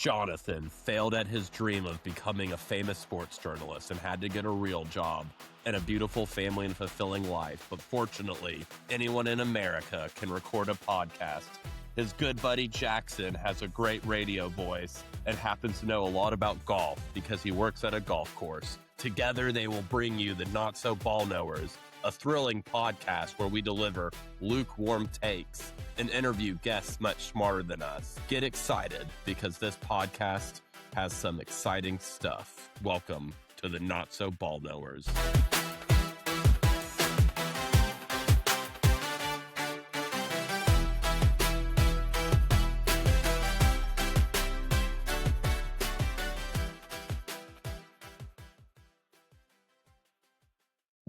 Jonathan failed at his dream of becoming a famous sports journalist and had to get a real job and a beautiful family and fulfilling life. But fortunately, anyone in America can record a podcast. His good buddy Jackson has a great radio voice and happens to know a lot about golf because he works at a golf course. Together, they will bring you the Not So Ball Knowers, a thrilling podcast where we deliver lukewarm takes and interview guests much smarter than us. Get excited because this podcast has some exciting stuff. Welcome to the Not So Ball Knowers.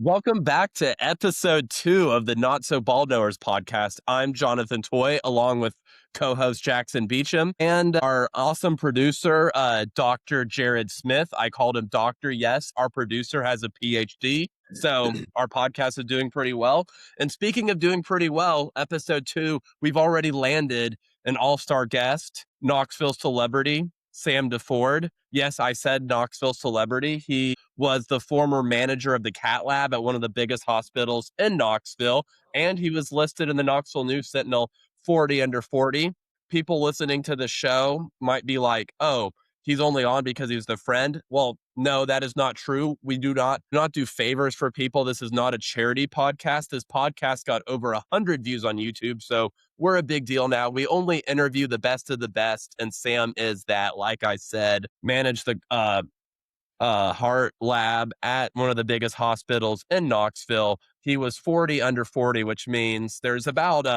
Welcome back to episode 2 of the Not So Ball Knowers podcast. I'm Jonathan Toy, along with co-host Jackson Beecham and our awesome producer, Dr. Jared Smith. I called him Doctor. Yes, our producer has a PhD, so our podcast is doing pretty well. And speaking of doing pretty well, episode 2, we've already landed an all-star guest, Knoxville celebrity, Sam DeFord. Yes, I said Knoxville celebrity. He was the former manager of the Cat Lab at one of the biggest hospitals in Knoxville, and he was listed in the Knoxville News Sentinel 40 under 40. People listening to the show might be like, oh, he's only on because he's the friend. Well, no, that is not true. We do not do favors for people. This is not a charity podcast. This podcast got over 100 views on YouTube, so we're a big deal now. We only interview the best of the best, and Sam is that. Like I said, managed the heart lab at one of the biggest hospitals in Knoxville. He was 40 under 40, which means there's about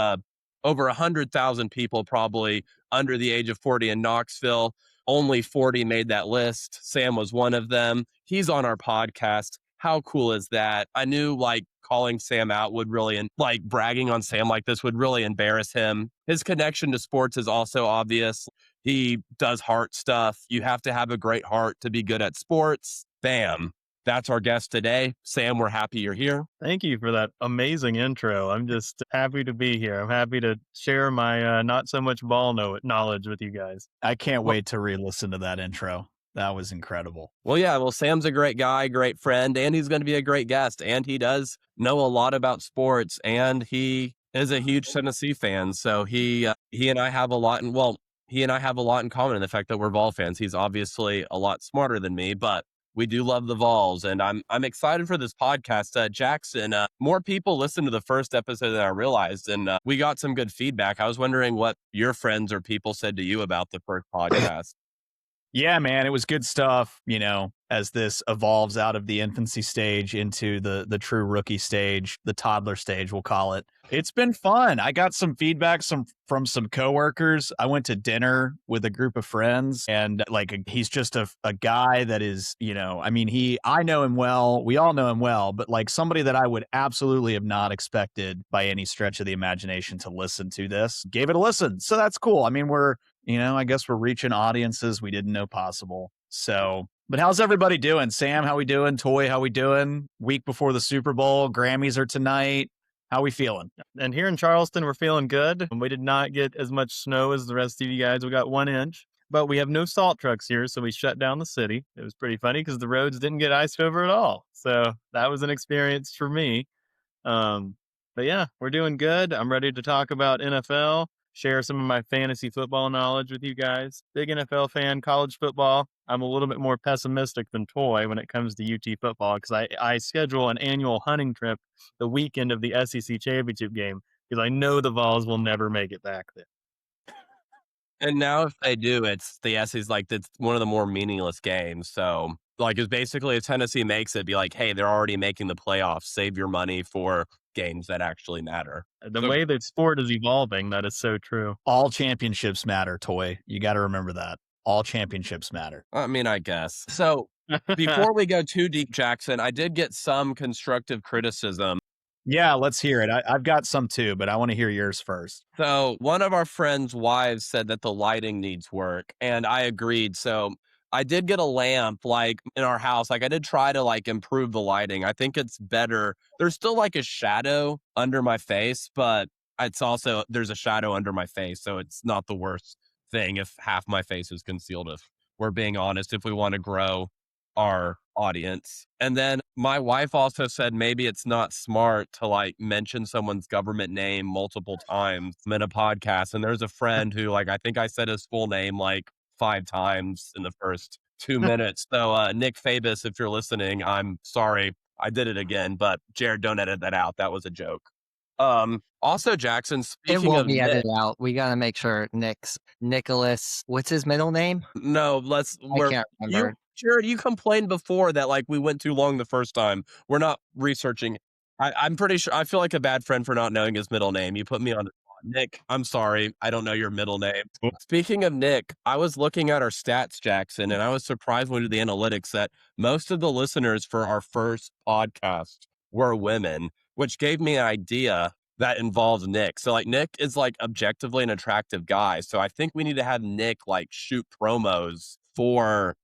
over 100,000 people probably under the age of 40 in Knoxville. Only 40 made that list. Sam was one of them. He's on our podcast. How cool is that? I knew calling Sam out would really, bragging on Sam like this would really embarrass him. His connection to sports is also obvious. He does heart stuff. You have to have a great heart to be good at sports. Bam. That's our guest today. Sam, we're happy you're here. Thank you for that amazing intro. I'm just happy to be here. I'm happy to share my not so much ball knowledge with you guys. I can't wait to re-listen to that intro. That was incredible. Well, yeah. Well, Sam's a great guy, great friend, and he's going to be a great guest. And he does know a lot about sports, and he is a huge Tennessee fan. So he and I have a lot in common in the fact that we're Vol fans. He's obviously a lot smarter than me, but we do love the Vols, and I'm excited for this podcast. Jackson, more people listened to the first episode than I realized, and we got some good feedback. I was wondering what your friends or people said to you about the first podcast. Yeah, man, it was good stuff, as this evolves out of the infancy stage into the true rookie stage, the toddler stage, we'll call it. It's been fun. I got some feedback from some coworkers. I went to dinner with a group of friends, and he's just a guy that is, I know him well. We all know him well, but somebody that I would absolutely have not expected by any stretch of the imagination to listen to this, gave it a listen. So that's cool. I mean, I guess we're reaching audiences we didn't know possible. So, but how's everybody doing? Sam, how we doing? Toy, how we doing? Week before the Super Bowl, Grammys are tonight. How we feeling? And here in Charleston, we're feeling good. We did not get as much snow as the rest of you guys. We got 1 inch, but we have no salt trucks here, so we shut down the city. It was pretty funny because the roads didn't get iced over at all. So that was an experience for me. But yeah, we're doing good. I'm ready to talk about NFL. Share some of my fantasy football knowledge with you guys. Big NFL fan, college football. I'm a little bit more pessimistic than Toy when it comes to UT football because I schedule an annual hunting trip the weekend of the SEC championship game because I know the Vols will never make it back there. And now if they do, it's the SEC's it's one of the more meaningless games. So it's basically if Tennessee makes it, be like, hey, they're already making the playoffs. Save your money for games that actually matter. The way that sport is evolving, that is so true. All championships matter, Toy. You got to remember that. All championships matter. I mean, I guess. So before we go too deep, Jackson, I did get some constructive criticism. Yeah, let's hear it. I've got some too, but I want to hear yours first. So one of our friends' wives said that the lighting needs work, and I agreed. So I did get a lamp in our house. I did try to improve the lighting. I think it's better. There's still a shadow under my face, but it's also, there's a shadow under my face. So it's not the worst thing if half my face is concealed, if we're being honest, if we want to grow our audience. And then my wife also said maybe it's not smart to like mention someone's government name multiple times in a podcast. And there's a friend who like, I think I said his full name like 5 times in the first 2 minutes. So Nick Fabus, if you're listening, I'm sorry. I did it again, but Jared, don't edit that out. That was a joke. Also, Jackson, It speaking won't of be Nick, edited out. We got to make sure Nicholas, what's his middle name? no, I can't remember. Jared, you complained before that like we went too long the first time. We're not researching. I'm pretty sure. I feel like a bad friend for not knowing his middle name. You put me on the spot. Nick, I'm sorry. I don't know your middle name. Speaking of Nick, I was looking at our stats, Jackson, and I was surprised when we did the analytics that most of the listeners for our first podcast were women, which gave me an idea that involves Nick. So like Nick is like objectively an attractive guy. So I think we need to have Nick like shoot promos for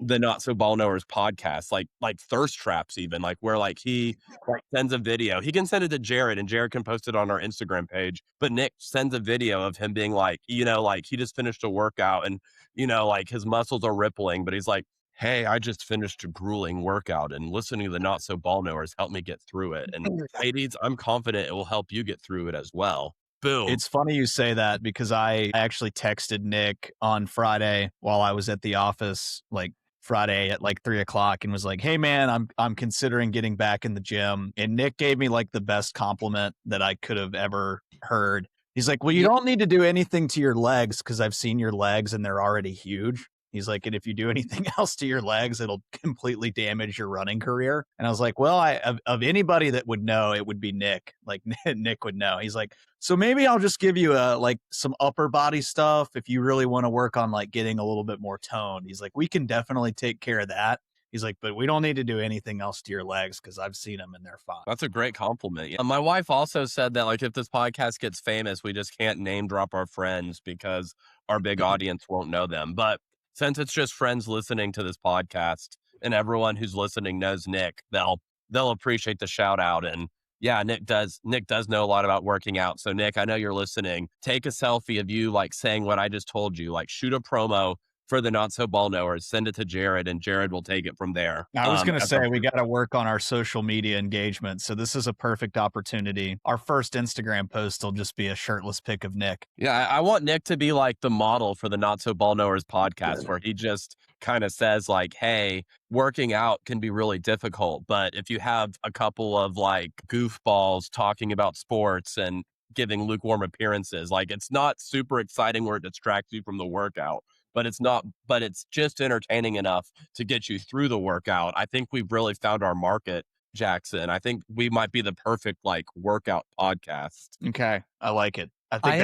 the Not So Ball Knowers podcast, like thirst traps, even like where like he like sends a video. He can send it to Jared and Jared can post it on our Instagram page. But Nick sends a video of him being like, like he just finished a workout and like his muscles are rippling, but he's like, hey, I just finished a grueling workout and listening to the Not So Ball Knowers helped me get through it. And ladies, I'm confident it will help you get through it as well. Boom. It's funny you say that because I actually texted Nick on Friday while I was at the office, like Friday at like 3:00, and was like, hey man, I'm considering getting back in the gym. And Nick gave me like the best compliment that I could have ever heard. He's like, well, you don't need to do anything to your legs because I've seen your legs and they're already huge. He's like, and if you do anything else to your legs, it'll completely damage your running career. And I was like, well, of anybody that would know, it would be Nick. Like Nick would know. He's like, so maybe I'll just give you like some upper body stuff if you really want to work on like getting a little bit more toned. He's like, we can definitely take care of that. He's like, but we don't need to do anything else to your legs because I've seen them and they're fine. That's a great compliment. My wife also said that like if this podcast gets famous, we just can't name drop our friends because our big audience won't know them. But since it's just friends listening to this podcast and everyone who's listening knows Nick, they'll appreciate the shout out. And yeah, Nick does know a lot about working out. So Nick, I know you're listening. Take a selfie of you like saying what I just told you, like shoot a promo for the Not So Ball Knowers, send it to Jared and Jared will take it from there. I was going to say, we got to work on our social media engagement. So this is a perfect opportunity. Our first Instagram post will just be a shirtless pic of Nick. Yeah, I want Nick to be like the model for the Not So Ball Knowers podcast where he just kind of says like, hey, working out can be really difficult. But if you have a couple of like goofballs talking about sports and giving lukewarm appearances, like it's not super exciting where it distracts you from the workout. But it's just entertaining enough to get you through the workout. I think we've really found our market, Jackson. I think we might be the perfect like workout podcast. Okay. I like it. I think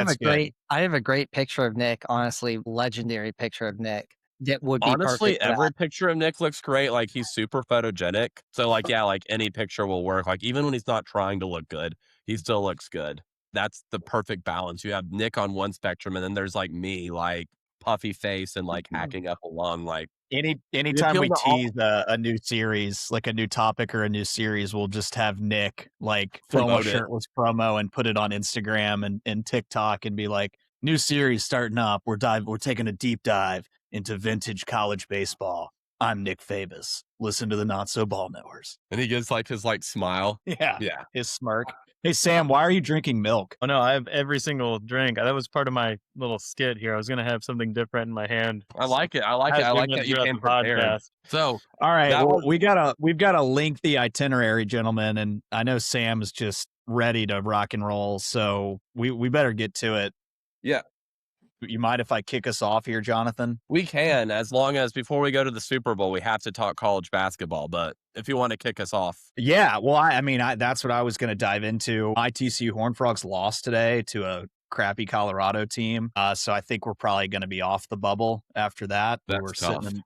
I have a great picture of Nick, honestly, legendary picture of Nick. That would be honestly perfect for every that. picture of Nick looks great. Like he's super photogenic. So like, yeah, like any picture will work. Like even when he's not trying to look good, he still looks good. That's the perfect balance. You have Nick on one spectrum and then there's like me, like puffy face and like hacking up a lung. Like anytime we tease a new series, like a new topic or a new series, we'll just have Nick like film a shirtless promo and put it on Instagram and TikTok and be like, new series starting up. We're taking a deep dive into vintage college baseball. I'm Nick Fabus. Listen to the Not So Ball Knowers. And he gives like his like smile. Yeah. His smirk. Hey, Sam, why are you drinking milk? Oh, no, I have every single drink. That was part of my little skit here. I was going to have something different in my hand. I like it. I like that you came prepared. So, all right, well, we've got a lengthy itinerary, gentlemen, and I know Sam's just ready to rock and roll, so we better get to it. Yeah. You mind if I kick us off here, Jonathan? We can, as long as before we go to the Super Bowl, we have to talk college basketball. But if you want to kick us off. Yeah, well, I mean, that's what I was going to dive into. My TCU Horned Frogs lost today to a crappy Colorado team. So I think we're probably going to be off the bubble after that. That's we were tough. sitting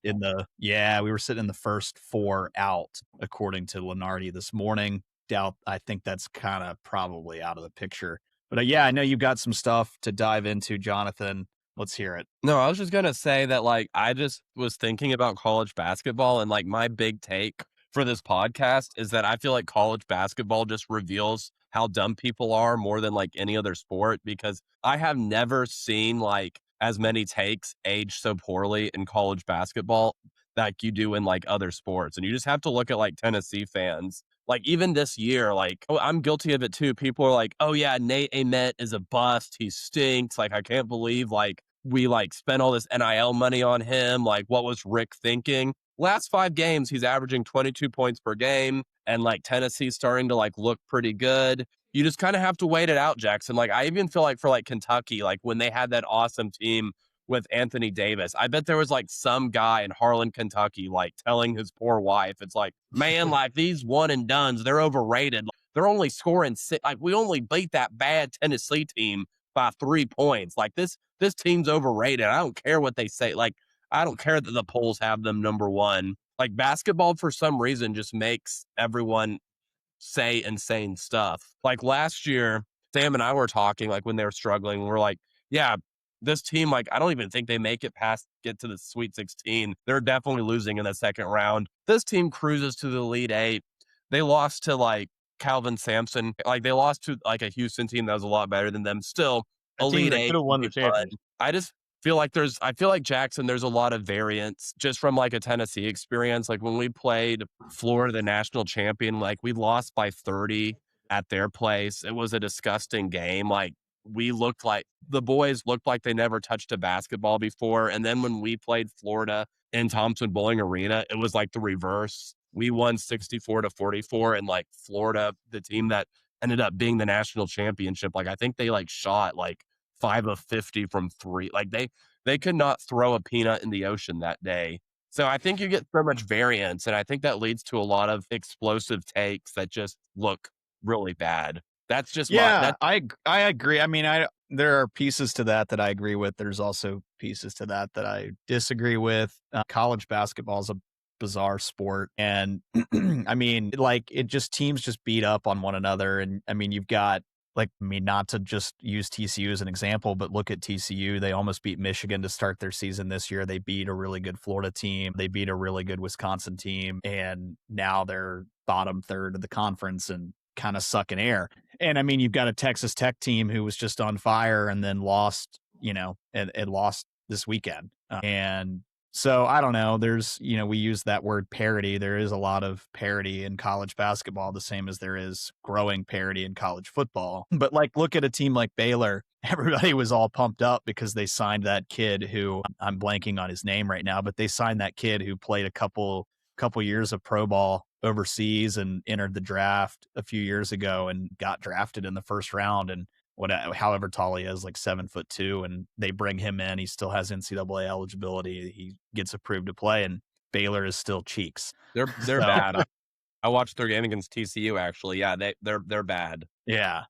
we were sitting in the first 4 out, according to Lenardi this morning. I think that's kind of probably out of the picture. But yeah, I know you've got some stuff to dive into, Jonathan. Let's hear it. No, I was just going to say that, like, I just was thinking about college basketball and, like, my big take for this podcast is that I feel like college basketball just reveals how dumb people are more than, like, any other sport because I have never seen, like, as many takes age so poorly in college basketball like you do in like other sports. And you just have to look at like Tennessee fans. Like even this year, like I'm guilty of it too. People are like, "Oh yeah, Nate Ament is a bust. He stinks. Like I can't believe like we like spent all this NIL money on him. Like what was Rick thinking?" Last 5 games, he's averaging 22 points per game, and like Tennessee's starting to like look pretty good. You just kind of have to wait it out, Jackson. Like I even feel like for like Kentucky, like when they had that awesome team with Anthony Davis, I bet there was like some guy in Harlan, Kentucky, like telling his poor wife, it's like, man, like these one and dones, they're overrated. They're only scoring 6. Like we only beat that bad Tennessee team by 3 points. Like this team's overrated. I don't care what they say. Like I don't care that the polls have them number 1. Like basketball for some reason just makes everyone say insane stuff. Like last year, Sam and I were talking like when they were struggling, we're like, yeah, this team, like, I don't even think they get to the Sweet 16. They're definitely losing in the second round. This team cruises to the Elite 8. They lost to like Calvin Sampson. Like they lost to like a Houston team that was a lot better than them. Still, A team Elite that 8 could have won would the be fun. championship. I just I feel like Jackson, there's a lot of variance just from like a Tennessee experience. Like when we played Florida, the national champion, like we lost by 30 at their place. It was a disgusting game. Like the boys looked like they never touched a basketball before. And then when we played Florida in Thompson Bowling Arena, it was like the reverse. We won 64-44, and like Florida, the team that ended up being the national championship, like I think they like shot like 5 of 50 from 3. Like they could not throw a peanut in the ocean that day. So I think you get so much variance, and I think that leads to a lot of explosive takes that just look really bad. That's just Yeah, I agree. I mean, there are pieces to that I agree with. There's also pieces to that I disagree with. College basketball is a bizarre sport, and I mean, like teams just beat up on one another, and I mean, you've got like, I mean, not to just use TCU as an example, but look at TCU. They almost beat Michigan to start their season this year. They beat a really good Florida team. They beat a really good Wisconsin team, and now they're bottom third of the conference and kind of sucking air. And I mean, you've got a Texas Tech team who was just on fire and then lost, and lost this weekend. And so I don't know. There's, we use that word parity. There is a lot of parity in college basketball, the same as there is growing parity in college football. But like, look at a team like Baylor. Everybody was all pumped up because they signed that kid who I'm blanking on his name right now, but they signed that kid who played a couple years of pro ball overseas and entered the draft a few years ago and got drafted in the first round. And however tall he is, like 7'2", and they bring him in. He still has NCAA eligibility. He gets approved to play, and Baylor is still cheeks. They're bad. I watched their game against TCU actually. Yeah, they're bad. Yeah.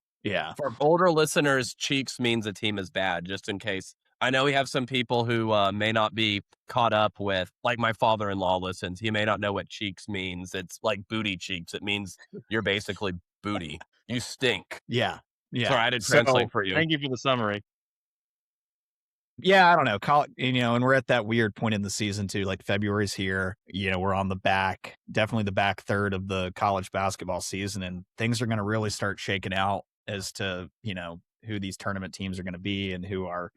For older listeners, cheeks means a team is bad, just in case. I know we have some people who may not be caught up with, like my father-in-law listens. He may not know what cheeks means. It's like booty cheeks. It means you're basically booty. You stink. Yeah. Sorry, I had to translate for you. Thank you for the summary. Yeah, I don't know. And we're at that weird point in the season too. Like February's here. We're on definitely the back third of the college basketball season, and things are going to really start shaking out as to, who these tournament teams are going to be and who are,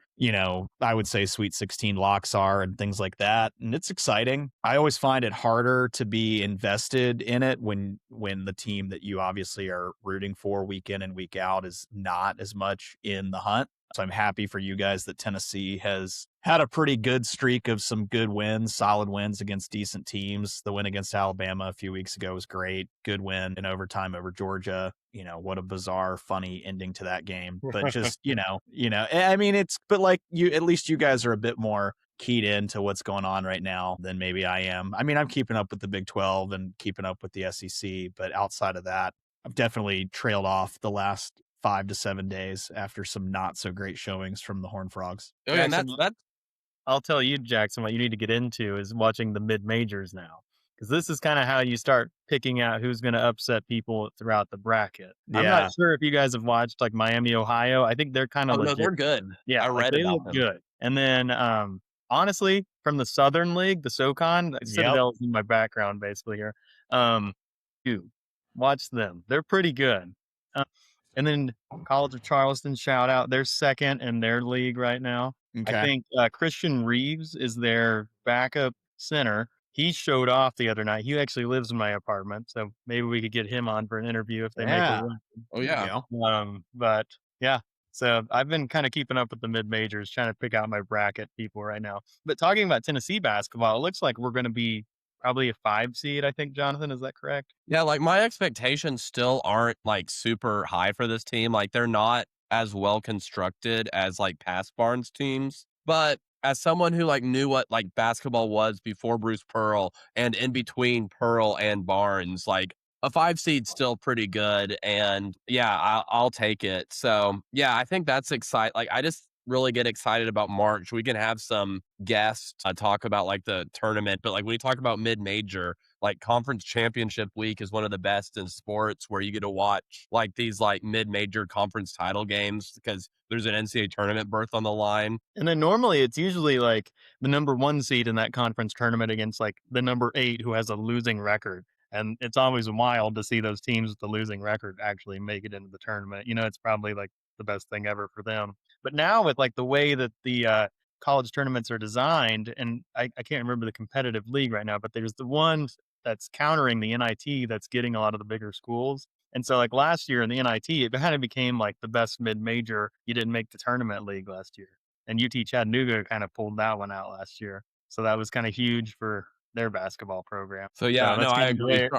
I would say Sweet 16 locks are and things like that. And it's exciting. I always find it harder to be invested in it when the team that you obviously are rooting for week in and week out is not as much in the hunt. So I'm happy for you guys that Tennessee has had a pretty good streak of some good wins, solid wins against decent teams. The win against Alabama a few weeks ago was great. Good win in overtime over Georgia. What a bizarre, funny ending to that game. But just, I mean, but like at least you guys are a bit more keyed into what's going on right now than maybe I am. I mean, I'm keeping up with the Big 12 and keeping up with the SEC, but outside of that, I've definitely trailed off the last 5 to 7 days after some not so great showings from the Horned Frogs. Oh, yeah, and Jackson, I'll tell you, Jackson, what you need to get into is watching the mid majors now, because this is kind of how you start picking out who's going to upset people throughout the bracket. Yeah. I'm not sure if you guys have watched like Miami, Ohio. I think they're kind of legit. No, they're good. Yeah, I read they about look them. good. And then honestly, from the Southern League, the SoCon, Citadel's in my background basically here. You watch them; they're pretty good. And then College of Charleston, shout out. They're second in their league right now. I Okay. think Christian Reeves is their backup center. He showed off the other night. He actually lives in my apartment, so maybe we could get him on for an interview if they make a Yeah. run. Oh, There you yeah. go. But yeah, so I've been kind of keeping up with the mid majors, trying to pick out my bracket people right now. But talking about Tennessee basketball, it looks like we're going to be probably a 5 seed. I think, Jonathan, is that correct? Yeah, like my expectations still aren't like super high for this team. Like they're not as well constructed as like past Barnes teams. But as someone who like knew what like basketball was before Bruce Pearl and in between Pearl and Barnes, like a 5 seed still pretty good. And yeah, I'll take it. So yeah, I think that's exciting. Like I just really get excited about March. We can have some guests talk about like the tournament, but like when you talk about mid major, like conference championship week is one of the best in sports where you get to watch like these like mid-major conference title games because there's an NCAA tournament berth on the line. And then normally it's usually like the number 1 seed in that conference tournament against like the number 8 who has a losing record. And it's always wild to see those teams with the losing record actually make it into the tournament. It's probably like the best thing ever for them. But now with like the way that the college tournaments are designed, and I can't remember the competitive league right now, but there's the one that's countering the NIT that's getting a lot of the bigger schools. And so like last year in the NIT, it kind of became like the best mid-major. You didn't make the tournament league last year. And UT Chattanooga kind of pulled that one out last year. So that was kind of huge for their basketball program. So yeah, So no, that's I kind of the agree. way,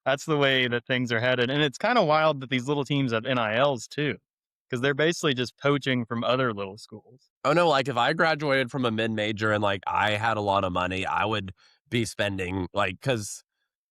that's the way that things are headed. And it's kind of wild that these little teams have NILs too, because they're basically just poaching from other little schools. Oh no, like if I graduated from a mid-major and like I had a lot of money, I would be spending like because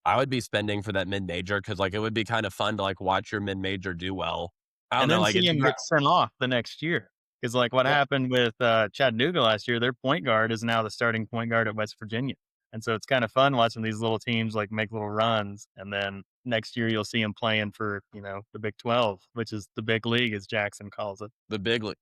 I would be spending for that mid-major because like it would be kind of fun to like watch your mid-major do well. I don't And know, then like see him get sent off the next year. Because like what happened with Chattanooga last year, their point guard is now the starting point guard at West Virginia. And so it's kind of fun watching these little teams like make little runs. And then next year you'll see him playing for, the Big 12, which is the big league, as Jackson calls it. the big league.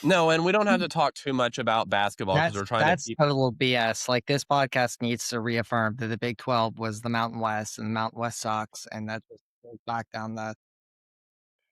No, and we don't have to talk too much about basketball because we're trying to That's keep. total BS. Like this podcast needs to reaffirm that the Big 12 was the Mountain West and the Mountain West sucks, and that just goes back down the.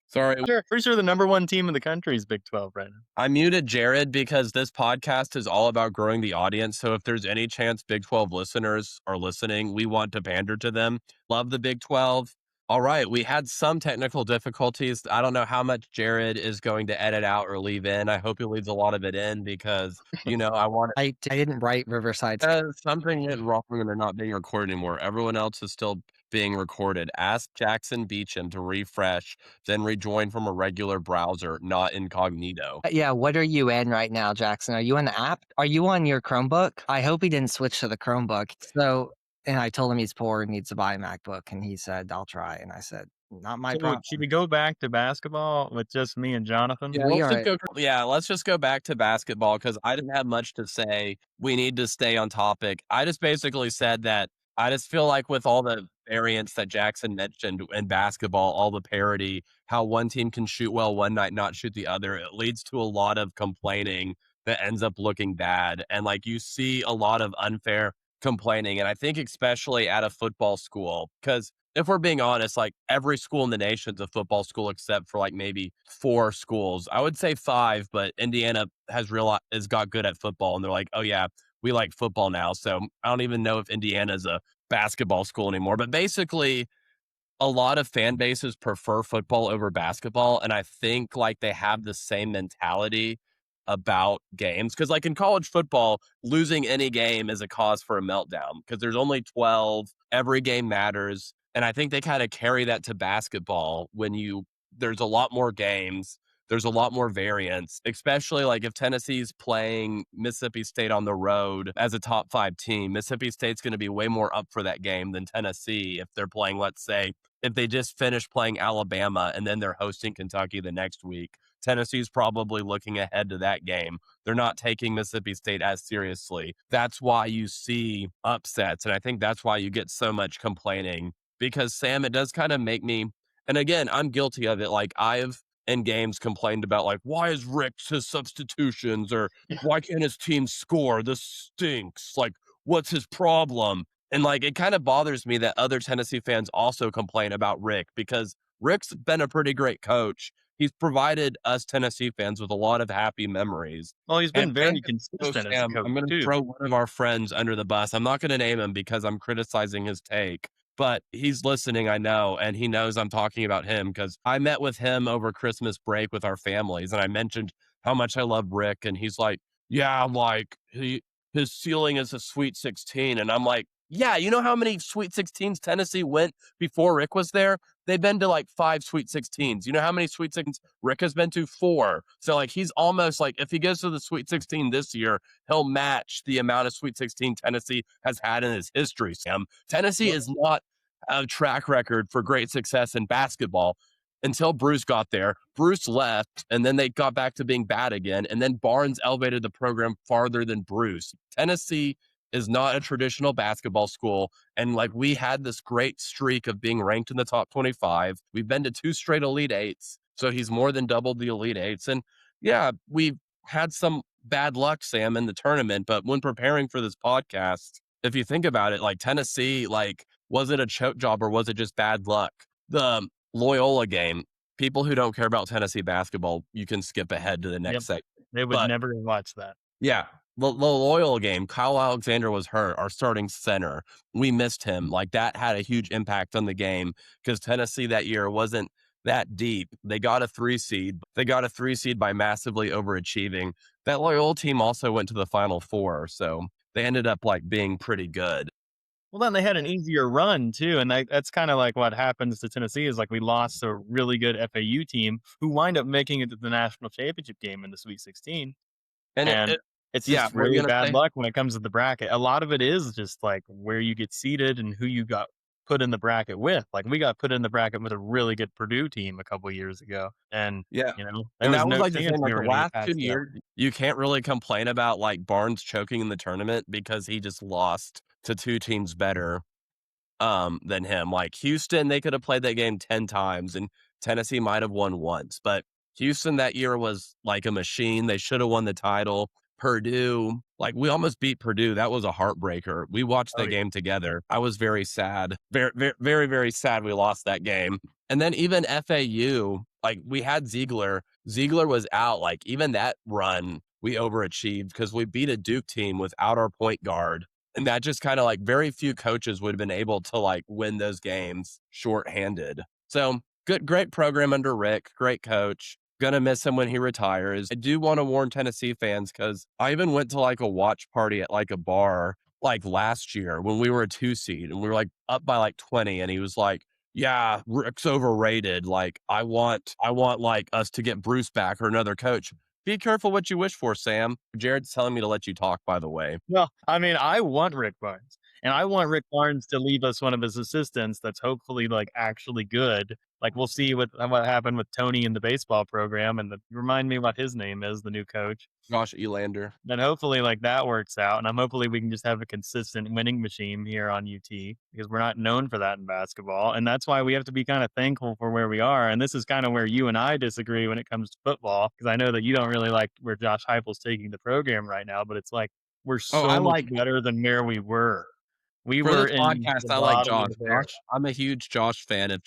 Sorry, Pretty sure the number 1 team in the country is Big 12 right now. I muted Jared because this podcast is all about growing the audience. So if there's any chance Big 12 listeners are listening, we want to pander to them. Love the Big 12. All right, we had some technical difficulties. I don't know how much Jared is going to edit out or leave in. I hope he leaves a lot of it in because, I want I didn't write Riverside. something went wrong and they're not being recorded anymore. Everyone else is still being recorded. Ask Jackson Beecham to refresh, then rejoin from a regular browser, not incognito. Yeah, what are you in right now, Jackson? Are you in the app? Are you on your Chromebook? I hope he didn't switch to the Chromebook. So, and I told him he's poor and needs to buy a MacBook, and he said, "I'll try." And I said, "Not my So problem." should we go back to basketball with just me and Jonathan? Yeah, let's just go back to basketball because I didn't have much to say. We need to stay on topic. I just basically said that I just feel like with all the variants that Jackson mentioned in basketball, all the parity, how one team can shoot well one night, not shoot the other, it leads to a lot of complaining that ends up looking bad. And like you see a lot of unfair complaining. And I think especially at a football school, because if we're being honest, like every school in the nation's a football school except for like maybe 4 schools. I would say 5, but Indiana has got good at football, and they're like, oh yeah, we like football now. So I don't even know if Indiana's a basketball school anymore. But basically, a lot of fan bases prefer football over basketball, and I think like they have the same mentality about games because like in college football, losing any game is a cause for a meltdown because there's only 12, every game matters, and I think they kind of carry that to basketball when there's a lot more games, there's a lot more variance, especially like if Tennessee's playing Mississippi State on the road as a top 5 team. Mississippi State's going to be way more up for that game than Tennessee if they're playing, let's say, if they just finished playing Alabama and then they're hosting Kentucky the next week. Tennessee's probably looking ahead to that game. They're not taking Mississippi State as seriously. That's why you see upsets. And I think that's why you get so much complaining because, Sam, it does kind of make me, and again, I'm guilty of it. Like I've in games complained about like, why is Rick's his substitutions or why can't his team score? This stinks. Like, what's his problem? And like, it kind of bothers me that other Tennessee fans also complain about Rick because Rick's been a pretty great coach. He's provided us Tennessee fans with a lot of happy memories. Well, he's And been very so, consistent as a Sam, coach I'm going to too. throw one of our friends under the bus. I'm not going to name him because I'm criticizing his take, but he's listening, I know, and he knows I'm talking about him because I met with him over Christmas break with our families, and I mentioned how much I love Rick, and he's like, "Yeah, like his ceiling is a Sweet 16," and I'm like, "Yeah, you know how many Sweet 16s Tennessee went before Rick was there? They've been to like 5 Sweet 16s. You know how many Sweet 16s Rick has been to? 4. So like he's almost like if he goes to the Sweet 16 this year, he'll match the amount of Sweet 16 Tennessee has had in his history, Sam. Tennessee is not a track record for great success in basketball until Bruce got there. Bruce left, and then they got back to being bad again. And then Barnes elevated the program farther than Bruce. Tennessee is not a traditional basketball school. And like we had this great streak of being ranked in the top 25. We've been to 2 straight Elite Eights. So he's more than doubled the Elite Eights. And yeah, we've had some bad luck, Sam, in the tournament. But when preparing for this podcast, if you think about it, like Tennessee, like, was it a choke job or was it just bad luck? The Loyola game, people who don't care about Tennessee basketball, you can skip ahead to the next segment. They would But never watch that. yeah, the Loyola game, Kyle Alexander was hurt, our starting center. We missed him. Like that had a huge impact on the game because Tennessee that year wasn't that deep. They got a 3 seed. They got a 3 seed by massively overachieving. That Loyola team also went to the Final Four, so they ended up like being pretty good. Well, then they had an easier run too, and that's kind of like what happens to Tennessee is like we lost a really good FAU team who wind up making it to the national championship game in the Sweet 16, And and it's yeah, just what are you really gonna bad say? luck when it comes to the bracket. A lot of it is just like where you get seated and who you got put in the bracket with. Like we got put in the bracket with a really good Purdue team a couple years ago, and Yeah. there And was that was no like the chance thing, we like were the going to get last past 2 that. years, you can't really complain about like Barnes choking in the tournament because he just lost to 2 teams better than him. Like Houston, they could have played that game 10 times and Tennessee might have won once. But Houston that year was like a machine. They should have won the title. Purdue, like we almost beat Purdue. That was a heartbreaker. We watched Oh that yeah. game together. I was very sad. Very, very, very, very sad we lost that game. And then even FAU, like we had Ziegler. Ziegler was out. Like even that run, we overachieved because we beat a Duke team without our point guard. And that just kind of like very few coaches would have been able to like win those games shorthanded. So good, great program under Rick, great coach. Gonna miss him when he retires. I do want to warn Tennessee fans because I even went to like a watch party at like a bar like last year when we were a 2 seed and we were like up by like 20. And he was like, "Yeah, Rick's overrated. Like I want like us to get Bruce back or another coach." Be careful what you wish for, Sam. Jared's telling me to let you talk, by the way. Well, I mean, I want Rick Barnes, and I want Rick Barnes to leave us one of his assistants that's hopefully like actually good. Like we'll see what happened with Tony in the baseball program, and remind me what his name is, the new coach. Josh Elander. Then hopefully like that works out, and hopefully we can just have a consistent winning machine here on UT because we're not known for that in basketball, and that's why we have to be kind of thankful for where we are. And this is kind of where you and I disagree when it comes to football because I know that you don't really like where Josh Heupel's taking the program right now, but it's like we're Oh, I so much like better than where we were. We for were this in podcast, the I like bottom of Josh. the barrel. I'm a huge Josh fan. If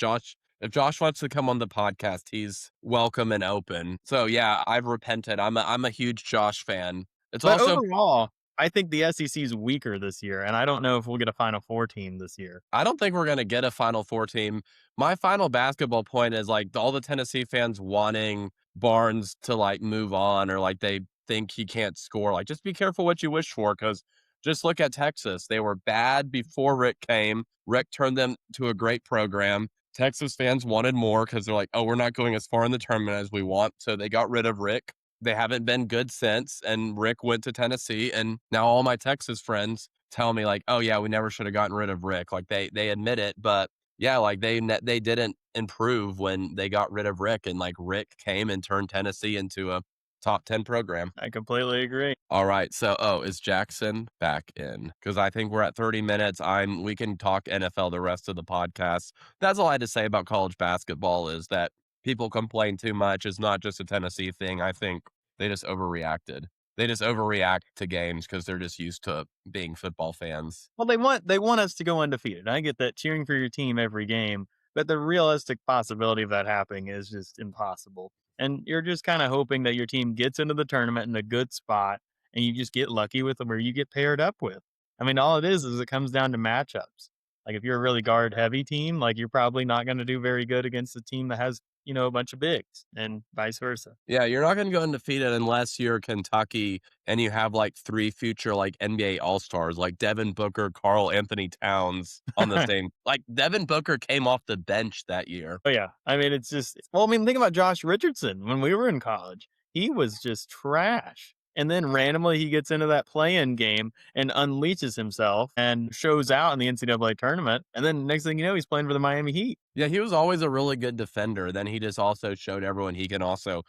Josh wants to come on the podcast, he's welcome and open. So yeah, I've repented. I'm a huge Josh fan. It's But also overall, I think the SEC is weaker this year, and I don't know if we'll get a Final Four team this year. I don't think we're gonna get a Final Four team. My final basketball point is like all the Tennessee fans wanting Barnes to like move on or like they think he can't score. Like just be careful what you wish for because just look at Texas. They were bad before Rick came. Rick turned them to a great program. Texas fans wanted more because they're like, oh, we're not going as far in the tournament as we want. So they got rid of Rick. They haven't been good since. And Rick went to Tennessee. And now all my Texas friends tell me like, oh yeah, we never should have gotten rid of Rick. Like they admit it, but yeah, like they didn't improve when they got rid of Rick, and like Rick came and turned Tennessee into a top 10 program. I completely agree. All right, so is Jackson back in? Because I think we're at 30 minutes. We can talk NFL the rest of the podcast. That's all I had to say about college basketball is that people complain too much. It's not just a Tennessee thing. I think they just overreacted. They just overreact to games because they're just used to being football fans. Well, they want us to go undefeated. I get that cheering for your team every game, but the realistic possibility of that happening is just impossible. And you're just kind of hoping that your team gets into the tournament in a good spot and you just get lucky with them where you get paired up with. I mean, all it is it comes down to matchups. Like if you're a really guard heavy team, like you're probably not going to do very good against a team that has, a bunch of bigs and vice versa. Yeah, you're not going to go undefeated unless you're Kentucky and you have like 3 future like NBA All-Stars like Devin Booker, Karl Anthony Towns on the same. Like Devin Booker came off the bench that year. Oh yeah. I mean, it's just, well, I mean, think about Josh Richardson when we were in college. He was just trash. And then randomly he gets into that play-in game and unleashes himself and shows out in the NCAA tournament. And then next thing you know, he's playing for the Miami Heat. Yeah, he was always a really good defender. Then he just also showed everyone he can also,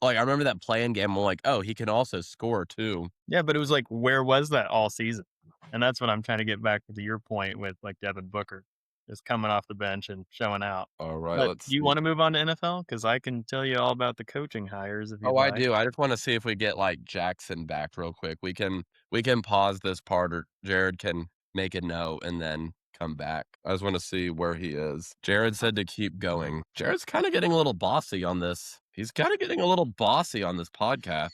like, I remember that play-in game. I'm like, oh, he can also score too. Yeah, but it was like, where was that all season? And that's what I'm trying to get back to your point with like Devin Booker, just coming off the bench and showing out. All right, But let's do you see. want to move on to NFL? Because I can tell you all about the coaching hires if you'd Oh, I like. do. I just want to see if we get like Jackson back real quick. We can pause this part, or Jared can make a note and then come back. I just want to see where he is. Jared said to keep going. Jared's kind of getting a little bossy on this. He's kind of getting a little bossy on this podcast.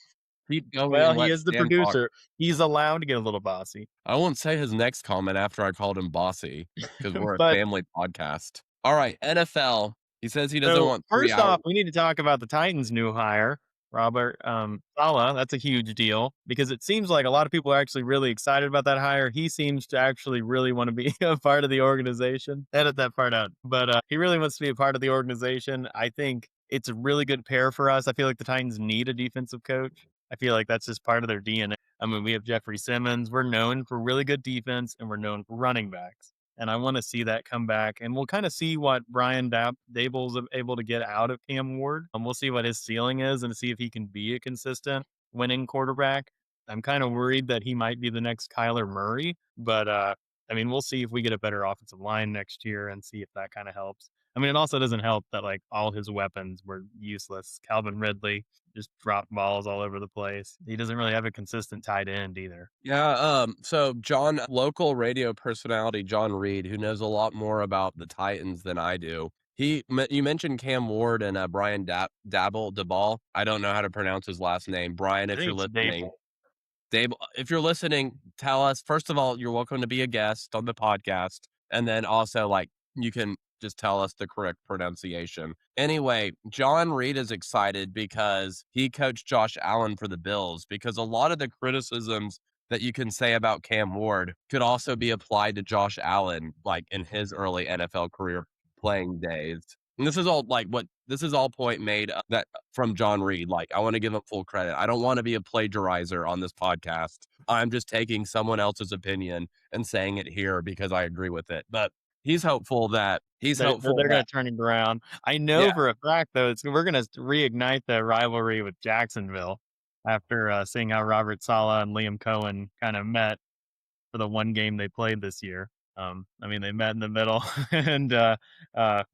Keep going Well, and he let is the Sam talk. producer. He's allowed to get a little bossy. I won't say his next comment after I called him bossy because we're a But family podcast. All right, NFL. He says he doesn't so want 3 first hours. off, we need to talk about the Titans' new hire, Robert Saleh. That's a huge deal because it seems like a lot of people are actually really excited about that hire. He seems to actually really want to be a part of the organization. Edit that part out. But he really wants to be a part of the organization. I think it's a really good pair for us. I feel like the Titans need a defensive coach. I feel like that's just part of their DNA. I mean, we have Jeffrey Simmons. We're known for really good defense and we're known for running backs. And I want to see that come back. And we'll kind of see what Brian Dable's able to get out of Cam Ward. We'll see what his ceiling is and see if he can be a consistent winning quarterback. I'm kind of worried that he might be the next Kyler Murray. But I mean, we'll see if we get a better offensive line next year and see if that kind of helps. I mean, it also doesn't help that like all his weapons were useless. Calvin Ridley just dropped balls all over the place. He doesn't really have a consistent tight end either. Yeah, so local radio personality John Reed, who knows a lot more about the Titans than I do. You mentioned Cam Ward and Brian Dabble. I don't know how to pronounce his last name. Brian, I if think you're it's listening, Dable. Dave, if you're listening, tell us. First of all, you're welcome to be a guest on the podcast, and then also like you can just tell us the correct pronunciation. Anyway, John Reed is excited because he coached Josh Allen for the Bills, because a lot of the criticisms that you can say about Cam Ward could also be applied to Josh Allen, like in his early NFL career playing days. And this is all point made that from John Reed. Like, I want to give him full credit. I don't want to be a plagiarizer on this podcast. I'm just taking someone else's opinion and saying it here because I agree with it. But he's hopeful that They're going to turn it around. I know for a fact, though, we're going to reignite the rivalry with Jacksonville after seeing how Robert Saleh and Liam Cohen kind of met for the one game they played this year. I mean, they met in the middle, and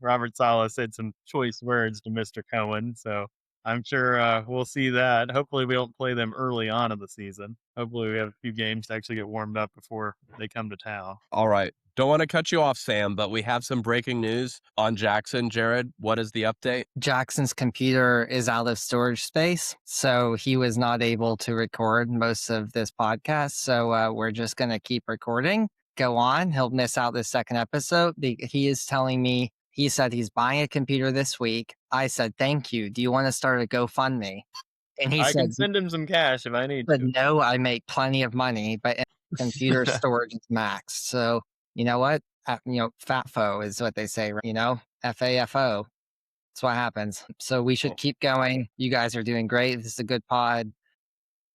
Robert Saleh said some choice words to Mr. Cohen. So I'm sure we'll see that. Hopefully, we don't play them early on in the season. Hopefully, we have a few games to actually get warmed up before they come to town. All right. Don't want to cut you off, Sam, but we have some breaking news on Jackson. Jared, what is the update? Jackson's computer is out of storage space, so he was not able to record most of this podcast. So we're just going to keep recording. Go on. He'll miss out this second episode. He is telling me, he said he's buying a computer this week. I said, thank you. Do you want to start a GoFundMe? And I can send him some cash if I need to. No, I make plenty of money, but computer storage is maxed. So you know what? FAFO is what they say, right? FAFO. That's what happens. So we should keep going. You guys are doing great. This is a good pod.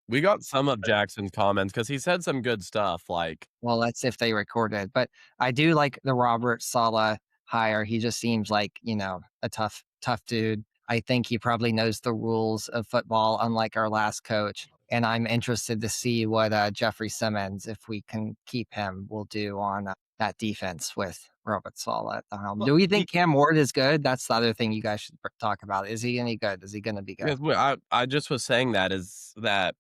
We got some of Jackson's comments because he said some good stuff. Well, that's if they recorded. But I do like the Robert Saleh hire. He just seems like, a tough dude. I think he probably knows the rules of football, unlike our last coach. And I'm interested to see what Jeffrey Simmons, if we can keep him, will do on that defense with Robert Saleh at the helm. Do we think Cam Ward is good? That's the other thing you guys should talk about. Is he any good? Is he going to be good? I just was saying that is that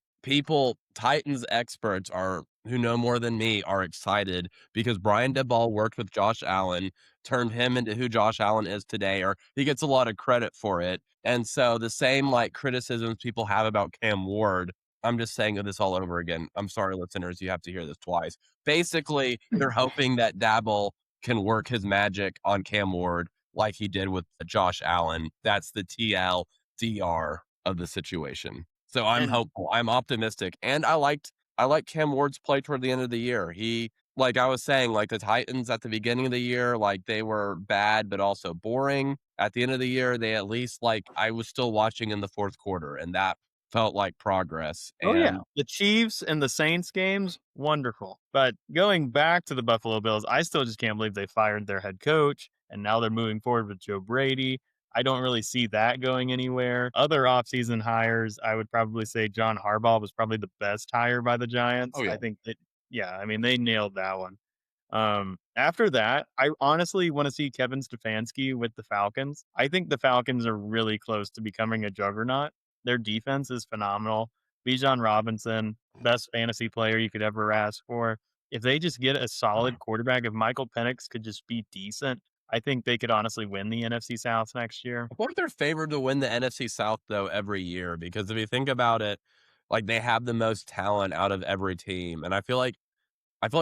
Titans experts are who know more than me are excited because Brian Daboll worked with Josh Allen, turned him into who Josh Allen is today, or he gets a lot of credit for it. And so the same like criticisms people have about Cam Ward, I'm just saying this all over again. I'm sorry, listeners, you have to hear this twice. Basically, they're hoping that Daboll can work his magic on Cam Ward like he did with Josh Allen. That's the TLDR of the situation. So I'm And hopeful. I'm optimistic. And I like Cam Ward's play toward the end of the year. He, like I was saying, like the Titans at the beginning of the year, like they were bad but also boring. At the end of the year, they at least like I was still watching in the fourth quarter, and that felt like progress. oh yeah, And the Chiefs and the Saints games, wonderful. But going back to the Buffalo Bills, I still just can't believe they fired their head coach and now they're moving forward with Joe Brady. I don't really see that going anywhere. Other offseason hires, I would probably say John Harbaugh was probably the best hire by the Giants. oh yeah, I think that, yeah, I mean, they nailed that one. After that, I honestly want to see Kevin Stefanski with the Falcons. I think the Falcons are really close to becoming a juggernaut. Their defense is phenomenal. Bijan Robinson, best fantasy player you could ever ask for. If they just get a solid quarterback, if Michael Penix could just be decent, I think they could honestly win the NFC South next year. I feel like they're favored to win the NFC South though every year because if you think about it, like they have the most talent out of every team, and I feel like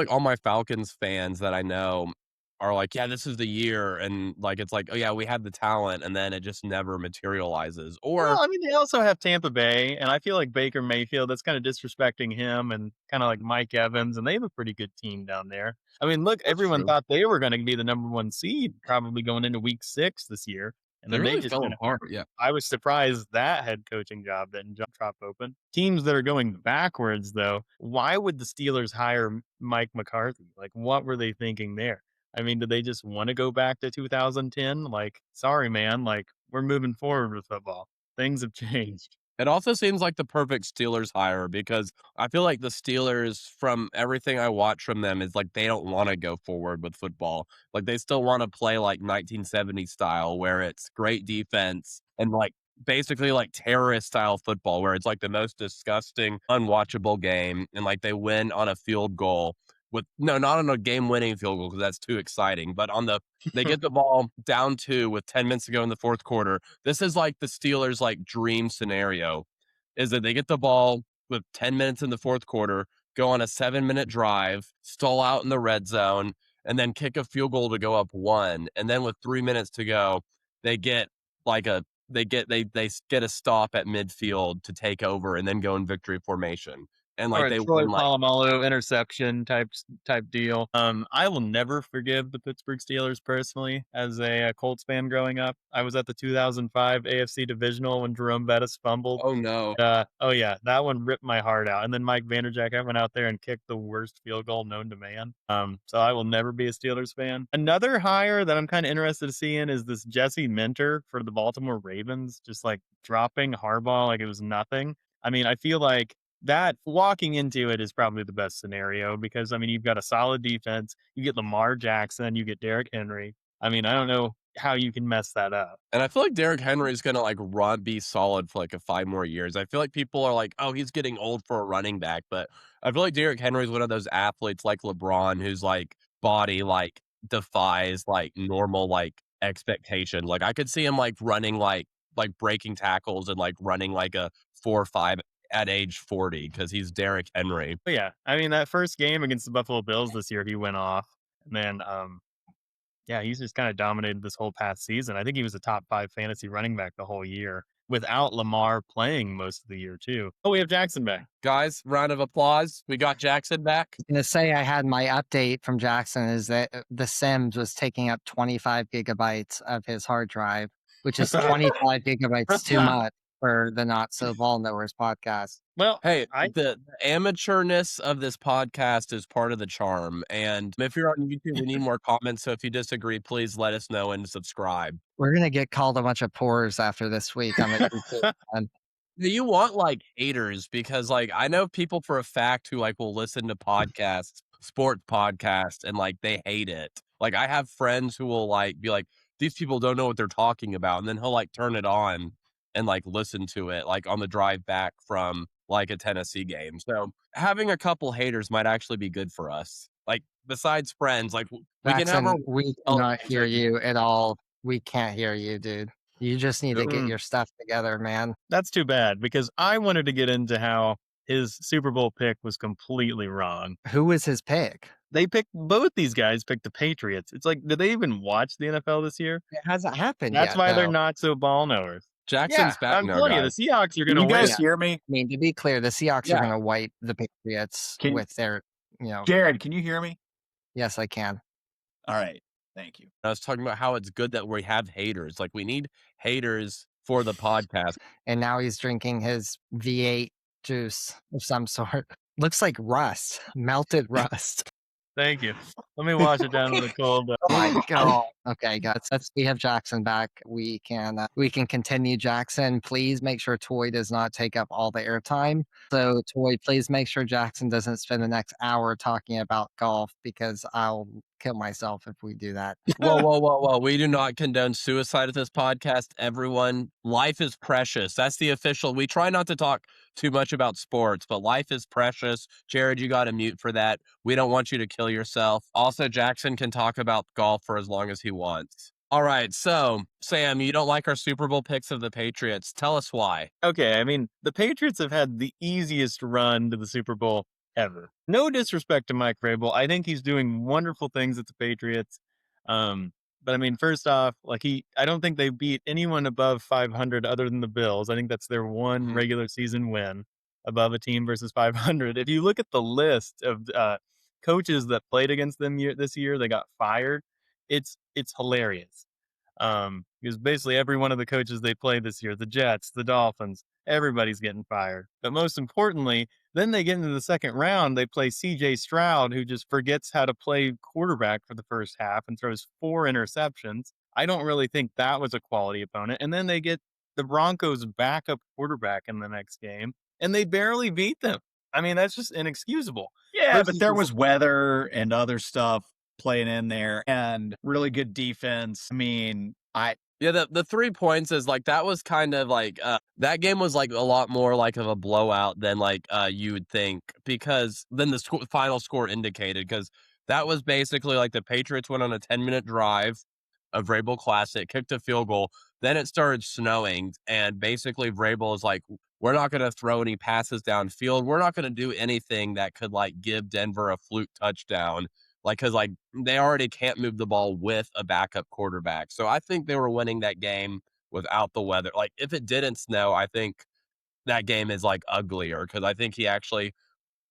all my Falcons fans that I know are like, yeah, this is the year. And like, it's like, oh, yeah, we have the talent. And then it just never materializes. Or Well, I mean, they also have Tampa Bay, and I feel like Baker Mayfield, that's kind of disrespecting him and kind of like Mike Evans, and they have a pretty good team down there. I mean, look, that's everyone true. thought they were going to be the number one seed probably going into week 6 this year. And They then they really just fell kind of, apart. Yeah. I was surprised that head coaching job didn't drop open. Teams that are going backwards, though, why would the Steelers hire Mike McCarthy? Like, what were they thinking there? I mean, did they just want to go back to 2010? Like, sorry, man, like, we're moving forward with football. Things have changed. It also seems like the perfect Steelers hire because I feel like the Steelers, from everything I watch from them, is like they don't want to go forward with football. Like they still want to play like 1970s style, where it's great defense and like basically like terrorist style football, where it's like the most disgusting, unwatchable game. And like they win on a field goal with no, not on a game winning field goal because that's too exciting, but on they get the ball down two with 10 minutes to go in the fourth quarter. This is like the Steelers' like dream scenario is that they get the ball with 10 minutes in the fourth quarter, go on a 7-minute drive, stall out in the red zone, and then kick a field goal to go up one. And then with 3 minutes to go, they get like they get a stop at midfield to take over and then go in victory formation. And Or like a they Troy win like Polamalu interception type deal. I will never forgive the Pittsburgh Steelers personally as a Colts fan growing up. I was at the 2005 AFC Divisional when Jerome Bettis fumbled. oh no. Oh yeah, that one ripped my heart out. And then Mike Vanderjagt went out there and kicked the worst field goal known to man. So I will never be a Steelers fan. Another hire that I'm kind of interested to see in is this Jesse Minter for the Baltimore Ravens, just like dropping Harbaugh like it was nothing. I mean, I feel like that walking into it is probably the best scenario because I mean you've got a solid defense, you get Lamar Jackson, you get Derrick Henry. I mean, I don't know how you can mess that up. And I feel like Derrick Henry is gonna like be solid for like a 5 more years. I feel like people are like, oh, he's getting old for a running back, but I feel like Derrick Henry is one of those athletes like LeBron whose like body like defies like normal like expectation. Like I could see him like running like breaking tackles and like running like a 4.5 at age 40 because he's Derrick Henry. But yeah, I mean that first game against the Buffalo Bills this year, he went off, and then yeah, he's just kind of dominated this whole past season. I think he was a top 5 fantasy running back the whole year without Lamar playing most of the year too. Oh, we have Jackson back. Guys, round of applause. We got Jackson back. To say I had my update from Jackson is that the Sims was taking up 25 gigabytes of his hard drive, which is 25 gigabytes too much for the Not So Ball Knowers podcast. Well, Hey, the amateurness of this podcast is part of the charm. And if you're on YouTube, we need more comments. So if you disagree, please let us know and subscribe. We're gonna get called a bunch of pores after this week on the YouTube. And You want like haters because like I know people for a fact who like will listen to podcasts, sports podcasts, and like they hate it. Like I have friends who will like be like, these people don't know what they're talking about. And then he'll like turn it on and like listen to it like on the drive back from like a Tennessee game. So having a couple haters might actually be good for us. Like besides friends, like we can have our Jackson, we cannot hear you at all. We can't hear you, dude. You just need to get your stuff together, man. That's too bad because I wanted to get into how his Super Bowl pick was completely wrong. Who was his pick? They picked both these guys picked the Patriots. It's like, did they even watch the NFL this year? It hasn't happened That's yet, why they're though. not so ball knowers. Jackson's back I'm now, telling you, the guys. Seahawks are Can going to you win. guys hear me? I mean, to be clear, the Seahawks Yeah. are going to wipe the Patriots Can- with their, Jared, can you hear me? yes, I can. All right. Thank you. I was talking about how it's good that we have haters. Like we need haters for the podcast. And now he's drinking his V8 juice of some sort. Looks like rust, melted rust. Thank you. Let me wash it down with a cold. Oh my god. Okay, guys, we have Jackson back. We can continue. Jackson, please make sure Toy does not take up all the airtime. So Toy, please make sure Jackson doesn't spend the next hour talking about golf because I'll kill myself if we do that. Whoa. We do not condone suicide at this podcast. Everyone, life is precious. That's the official. We try not to talk too much about sports, but life is precious. Jared, you got to mute for that. We don't want you to kill yourself. Also, Jackson can talk about golf for as long as he wants. All right. So, Sam, you don't like our Super Bowl picks of the Patriots. Tell us why. Okay, I mean, the Patriots have had the easiest run to the Super Bowl ever. No disrespect to Mike Vrabel. I think he's doing wonderful things at the Patriots. But I mean, first off, I don't think they beat anyone above 500 other than the Bills. I think that's their one regular season win above a team versus 500. If you look at the list of coaches that played against them this year, they got fired. It's hilarious. Because basically every one of the coaches they played this year, the Jets, the Dolphins, everybody's getting fired. But most importantly, then they get into the second round, they play CJ Stroud, who just forgets how to play quarterback for the first half and throws 4 interceptions. I don't really think that was a quality opponent. And then they get the Broncos backup quarterback in the next game, and they barely beat them. I mean, that's just inexcusable. Yeah, but there was weather and other stuff playing in there and really good defense. I mean, Yeah, the 3 points is like that was kind of like that game was like a lot more like of a blowout than like you would think because then the final score indicated because that was basically like the Patriots went on a 10-minute drive of Vrabel Classic, kicked a field goal, then it started snowing and basically Vrabel is like we're not going to throw any passes downfield. We're not going to do anything that could like give Denver a fluke touchdown. Like, because like they already can't move the ball with a backup quarterback. So I think they were winning that game without the weather. Like, if it didn't snow, I think that game is like uglier because I think he actually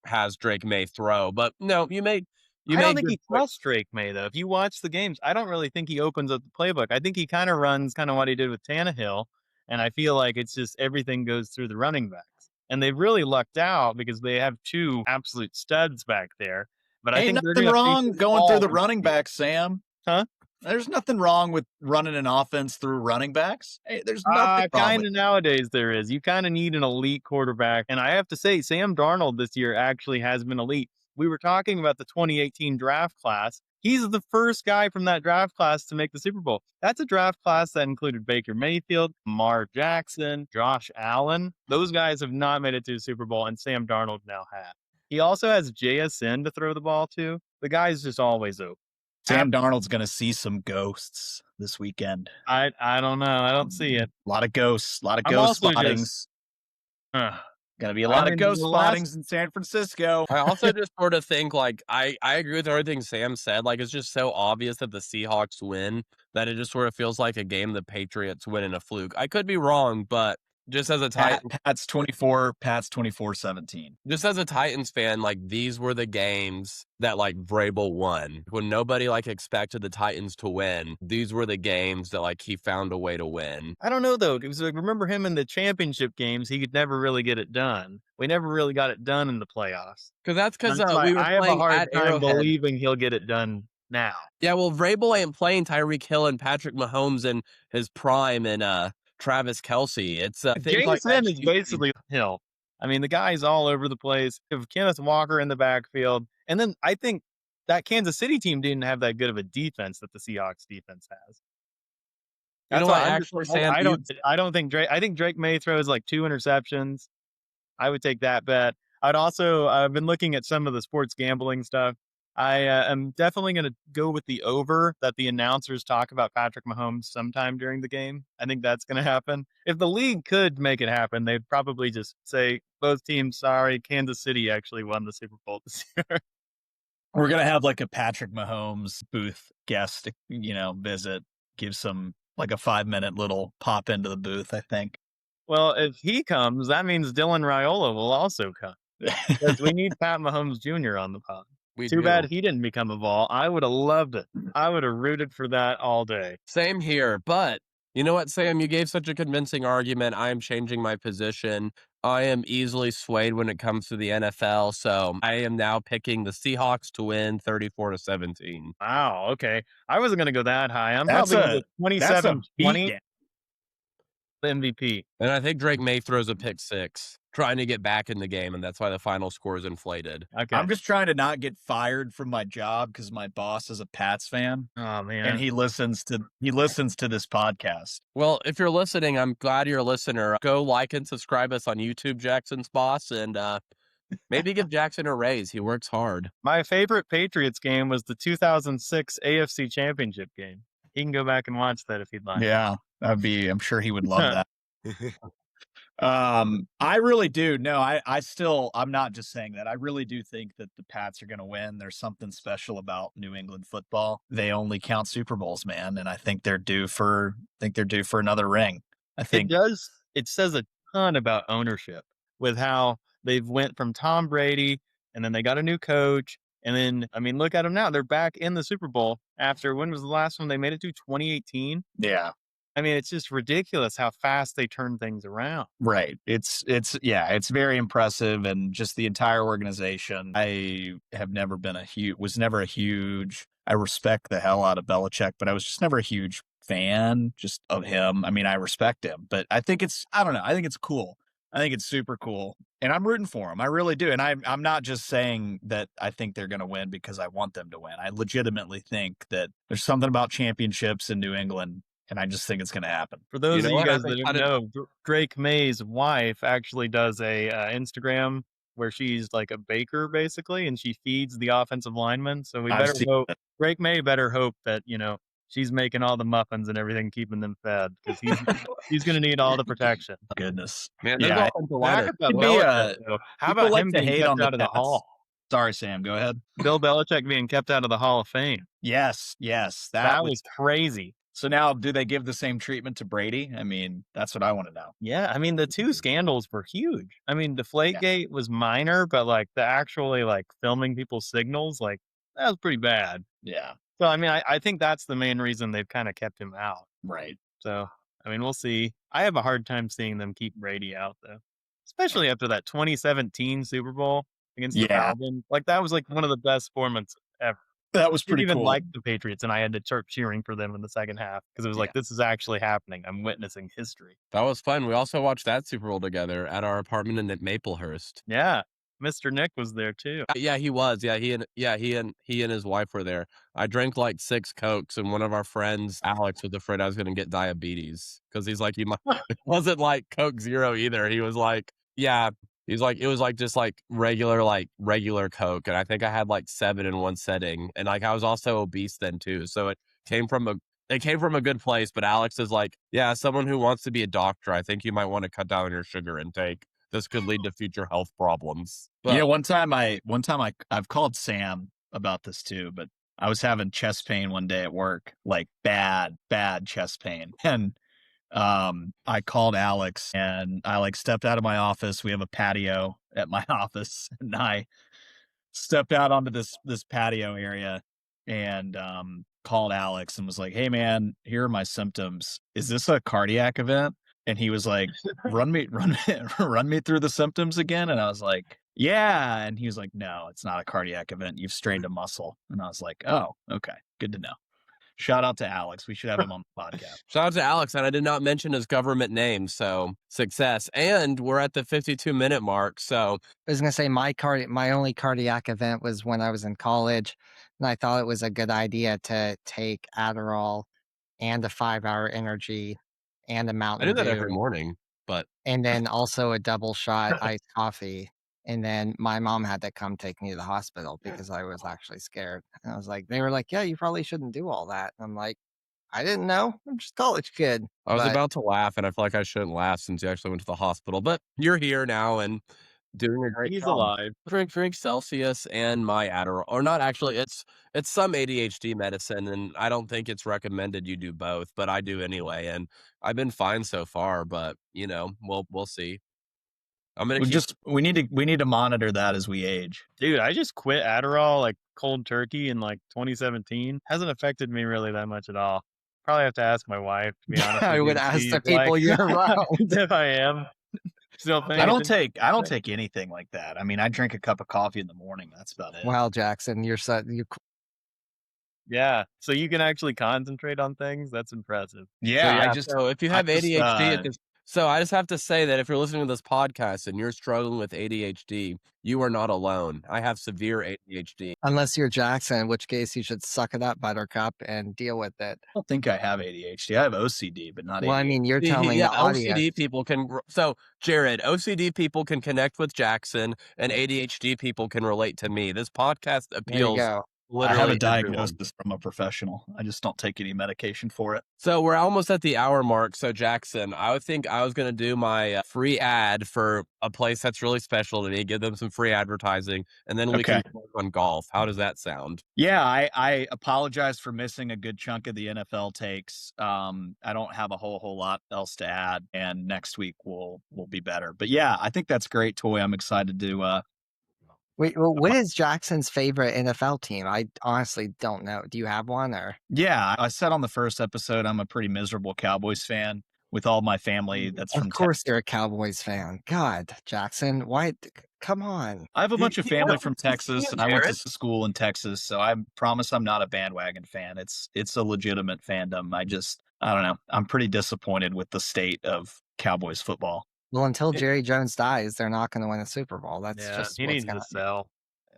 has Drake May throw. But no, I don't think he trusts Drake May, though. If you watch the games, I don't really think he opens up the playbook. I think he kind of runs what he did with Tannehill. And I feel like it's just everything goes through the running backs. And they've really lucked out because they have 2 absolute studs back there. But I think nothing wrong going through the running backs, Sam. Huh? There's nothing wrong with running an offense through running backs. Hey, there's nothing wrong kind of nowadays there is. You kind of need an elite quarterback. And I have to say, Sam Darnold this year actually has been elite. We were talking about the 2018 draft class. He's the first guy from that draft class to make the Super Bowl. That's a draft class that included Baker Mayfield, Lamar Jackson, Josh Allen. Those guys have not made it to the Super Bowl, and Sam Darnold now has. He also has JSN to throw the ball to. The guy's just always open. Sam Darnold's going to see some ghosts this weekend. I don't know. I don't see it. A lot of ghosts. A lot of ghost spottings. Going to be a lot of ghost spottings in San Francisco. I also just sort of think like I agree with everything Sam said. Like it's just so obvious that the Seahawks win that it just sort of feels like a game the Patriots win in a fluke. I could be wrong, but just as a Pat's 24-17. Just as a Titans fan, like these were the games that like Vrabel won. When nobody like expected the Titans to win, these were the games that like he found a way to win. I don't know though, because like, remember him in the championship games, he could never really get it done. We never really got it done in the playoffs. Because I have a hard time believing he'll get it done now. Yeah, well, Vrabel ain't playing Tyreek Hill and Patrick Mahomes in his prime and Travis Kelce. It's Jason is basically Hill. I mean, the guy's all over the place. If Kenneth Walker in the backfield, and then I think that Kansas City team didn't have that good of a defense that the Seahawks defense has. You know what? Actually, Sam, I don't think Drake. I think Drake May throws like 2 interceptions. I would take that bet. I've been looking at some of the sports gambling stuff. I am definitely going to go with the over that the announcers talk about Patrick Mahomes sometime during the game. I think that's going to happen. If the league could make it happen, they'd probably just say both teams, sorry, Kansas City actually won the Super Bowl this year. We're going to have like a Patrick Mahomes booth guest, visit, give some like a 5-minute little pop into the booth, I think. Well, if he comes, that means Dylan Raiola will also come because we need Pat Mahomes Jr. on the pod. Too bad he didn't become a Vol. I would have loved it. I would have rooted for that all day. Same here. But you know what, Sam? You gave such a convincing argument. I am changing my position. I am easily swayed when it comes to the NFL. So I am now picking the Seahawks to win 34-17. Wow. Okay. I wasn't going to go that high. I'm That's probably going to that's a 27-20 beatdown. the MVP. And I think Drake May throws a pick six, trying to get back in the game, and that's why the final score is inflated. Okay. I'm just trying to not get fired from my job because my boss is a Pats fan. Oh man. And he listens to this podcast. Well, if you're listening, I'm glad you're a listener. Go like and subscribe us on YouTube, Jackson's boss, and maybe give Jackson a raise. He works hard. My favorite Patriots game was the 2006 AFC Championship game. He can go back and watch that if he'd like. Yeah, I'm sure he would love that. I really do. No, I'm not just saying that. I really do think that the Pats are going to win. There's something special about New England football. They only count Super Bowls, man. And I think they're due for another ring. I think it says a ton about ownership with how they've went from Tom Brady and then they got a new coach. And then, I mean, look at them now. They're back in the Super Bowl after, when was the last one they made it to? 2018? Yeah. I mean, it's just ridiculous how fast they turn things around. Right. It's very impressive, and just the entire organization. I have never been I respect the hell out of Belichick, but I was just never a huge fan just of him. I mean, I respect him, but I think it's cool. I think it's super cool, and I'm rooting for him. I really do. And I'm not just saying that I think they're going to win because I want them to win. I legitimately think that there's something about championships in New England, and I just think it's going to happen. For those of you guys that don't know, Drake May's wife actually does a Instagram where she's like a baker basically, and she feeds the offensive linemen. So we better hope Drake May better hope that, she's making all the muffins and everything, keeping them fed, because he's going to need all the protection. Goodness, man. Yeah, how about him being kept out of the Hall? Sorry, Sam. Go ahead. Bill Belichick being kept out of the Hall of Fame. Yes, that was crazy. So now, do they give the same treatment to Brady? I mean, that's what I want to know. Yeah, I mean, the two scandals were huge. I mean, Deflategate was minor, but like the actually like filming people's signals, like that was pretty bad. Yeah. So, I mean, I think that's the main reason they've kind of kept him out. Right. So, I mean, we'll see. I have a hard time seeing them keep Brady out, though, especially after that 2017 Super Bowl against the Falcons. Like, that was like one of the best performances ever. That was pretty cool. I didn't even like the Patriots, and I had to start cheering for them in the second half because it was like, this is actually happening. I'm witnessing history. That was fun. We also watched that Super Bowl together at our apartment in Maplehurst. Yeah. Mr. Nick was there too. Yeah, he was. Yeah, he and his wife were there. I drank like 6 Cokes, and one of our friends, Alex, was afraid I was going to get diabetes because he's like, it wasn't like Coke Zero either. He was like, yeah, he's like, it was like just like regular Coke, and I think I had like 7 in one setting, and like I was also obese then too, so it came from a good place. But Alex is like, yeah, someone who wants to be a doctor, I think you might want to cut down on your sugar intake. This could lead to future health problems. But, one time I've called Sam about this too, but I was having chest pain one day at work, like bad chest pain. And I called Alex, and I like stepped out of my office. We have a patio at my office, and I stepped out onto this patio area and called Alex and was like, "Hey man, here are my symptoms. Is this a cardiac event?" And he was like, run me through the symptoms again. And I was like, yeah. And he was like, no, it's not a cardiac event. You've strained a muscle. And I was like, oh, okay. Good to know. Shout out to Alex. We should have him on the podcast. Shout out to Alex. And I did not mention his government name. So success. And we're at the 52-minute mark. So I was going to say my only cardiac event was when I was in college. And I thought it was a good idea to take Adderall and a 5-hour energy and a Mountain I do that Dew. every morning. but and then also a double shot iced coffee. And then my mom had to come take me to the hospital because I was actually scared. And I was like, they were like, yeah, you probably shouldn't do all that. And I'm like, I didn't know. I'm just a college kid. I was But about to laugh, and I feel like I shouldn't laugh since you actually went to the hospital. But you're here now and doing a great He's job. alive. Drink Celsius and my Adderall, or not actually. It's some ADHD medicine, and I don't think it's recommended you do both, but I do anyway, and I've been fine so far. But we'll see. I'm gonna keep. We need to monitor that as we age. Dude, I just quit Adderall like cold turkey in like 2017. Hasn't affected me really that much at all. Probably have to ask my wife, to be honest I with would you. ask She's the people like, you're around. if I am. Still I thinking. don't take anything like that. I mean, I drink a cup of coffee in the morning. That's about it. Wow, Jackson, you Yeah. So you can actually concentrate on things. That's impressive. Yeah, So if you have ADHD, so I just have to say that if you're listening to this podcast and you're struggling with ADHD, you are not alone. I have severe ADHD. unless you're Jackson, in which case you should suck it up, Buttercup, and deal with it. I don't think I have ADHD. I have OCD, but not ADHD. Well, I mean, you're telling the audience. OCD people can. So Jared, OCD people can connect with Jackson, and ADHD people can relate to me. This podcast There you appeals. go. I Literally have a everyone. diagnosis from a professional. I just don't take any medication for it. So we're almost at the hour mark. So Jackson, I think I was going to do my free ad for a place that's really special to me, give them some free advertising, and then we can work on golf. How does that sound? Yeah, I apologize for missing a good chunk of the NFL takes. I don't have a whole lot else to add, and next week will be better. But yeah, I think that's great, Toy. I'm excited to Wait, well, what is Jackson's favorite NFL team? I honestly don't know. Do you have one or? Yeah, I said on the first episode I'm a pretty miserable Cowboys fan with all my family that's from Of course you're a Cowboys fan. God, Jackson, why? Come on. I have a bunch of family from Texas, and I went to Jared? school in Texas, so I promise I'm not a bandwagon fan. It's a legitimate fandom. I don't know. I'm pretty disappointed with the state of Cowboys football. Well, until Jerry Jones dies, they're not going to win a Super Bowl. That's Yeah, just he what's needs gonna to sell.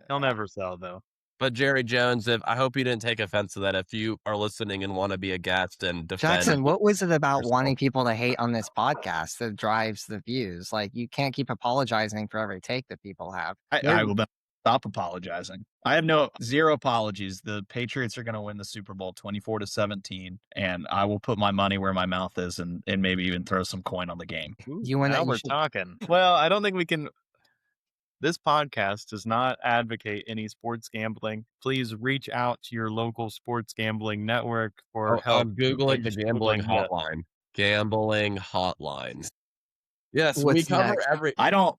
He'll never sell though. But Jerry Jones, I hope you didn't take offense to that. If you are listening and want to be a guest and defend, Jackson, what was it about yourself. wanting people to hate on this podcast that drives the views? Like, you can't keep apologizing for every take that people have. I will stop apologizing. I have zero apologies. The Patriots are going to win the Super Bowl 24-17, and I will put my money where my mouth is and maybe even throw some coin on the game. You want Now to? we're talking. Well, I don't think we can. This podcast does not advocate any sports gambling. Please reach out to your local sports gambling network for help. I'm Googling the gambling Yeah. hotline. Gambling hotlines. Yes, we What's cover next? every. I don't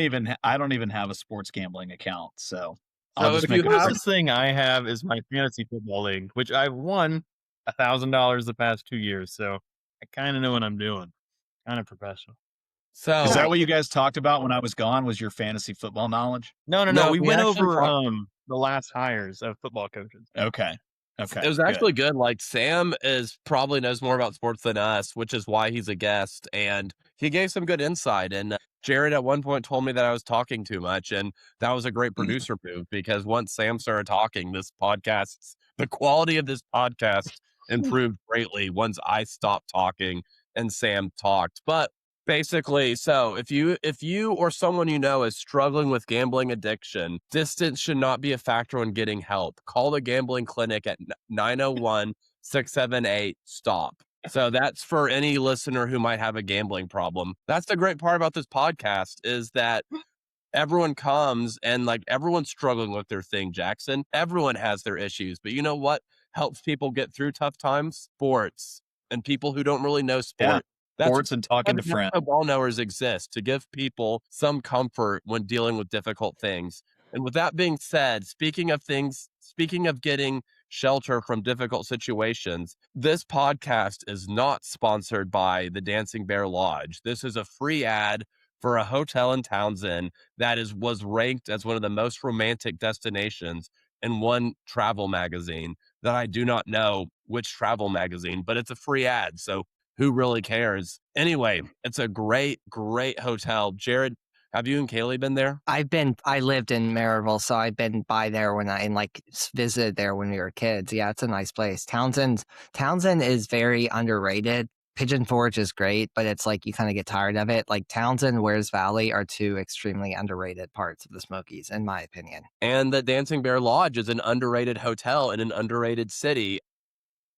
even have a sports gambling account, so I'll So just if make you a have- Closest thing I have is my fantasy football league, which I've won $1,000 the past 2 years. So I kind of know what I'm doing. Kind of professional. So Is that what you guys talked about when I was gone? Was your fantasy football knowledge? No. No, We we went actually over the last hires of football coaches. Okay. it was good. actually good. Like Sam probably knows more about sports than us, which is why he's a guest, and he gave some good insight. And Jared at one point told me that I was talking too much, and that was a great producer move because once Sam started talking, the quality of this podcast improved greatly once I stopped talking and Sam talked. But basically, so if you or someone you know is struggling with gambling addiction, distance should not be a factor when getting help. Call the gambling clinic at 901-678-STOP. So that's for any listener who might have a gambling problem. That's the great part about this podcast is that everyone comes and like everyone's struggling with their thing, Jackson. Everyone has their issues, but you know what helps people get through tough times? Sports and people who don't really know sport. Sports and talking to That's friends. why ball knowers exist, to give people some comfort when dealing with difficult things. And with that being said, speaking of getting shelter from difficult situations, this podcast is not sponsored by the Dancing Bear Lodge. This is a free ad for a hotel in Townsend that was ranked as one of the most romantic destinations in one travel magazine that I do not know which travel magazine, but it's a free ad. So who really cares? Anyway, it's a great, great hotel. Jared, have you and Kaylee been there? I lived in Maryville, so I've been by there visited there when we were kids. Yeah, it's a nice place. Townsend is very underrated. Pigeon Forge is great, but it's like you kind of get tired of it. Like Townsend, Wears Valley are two extremely underrated parts of the Smokies, in my opinion. And the Dancing Bear Lodge is an underrated hotel in an underrated city.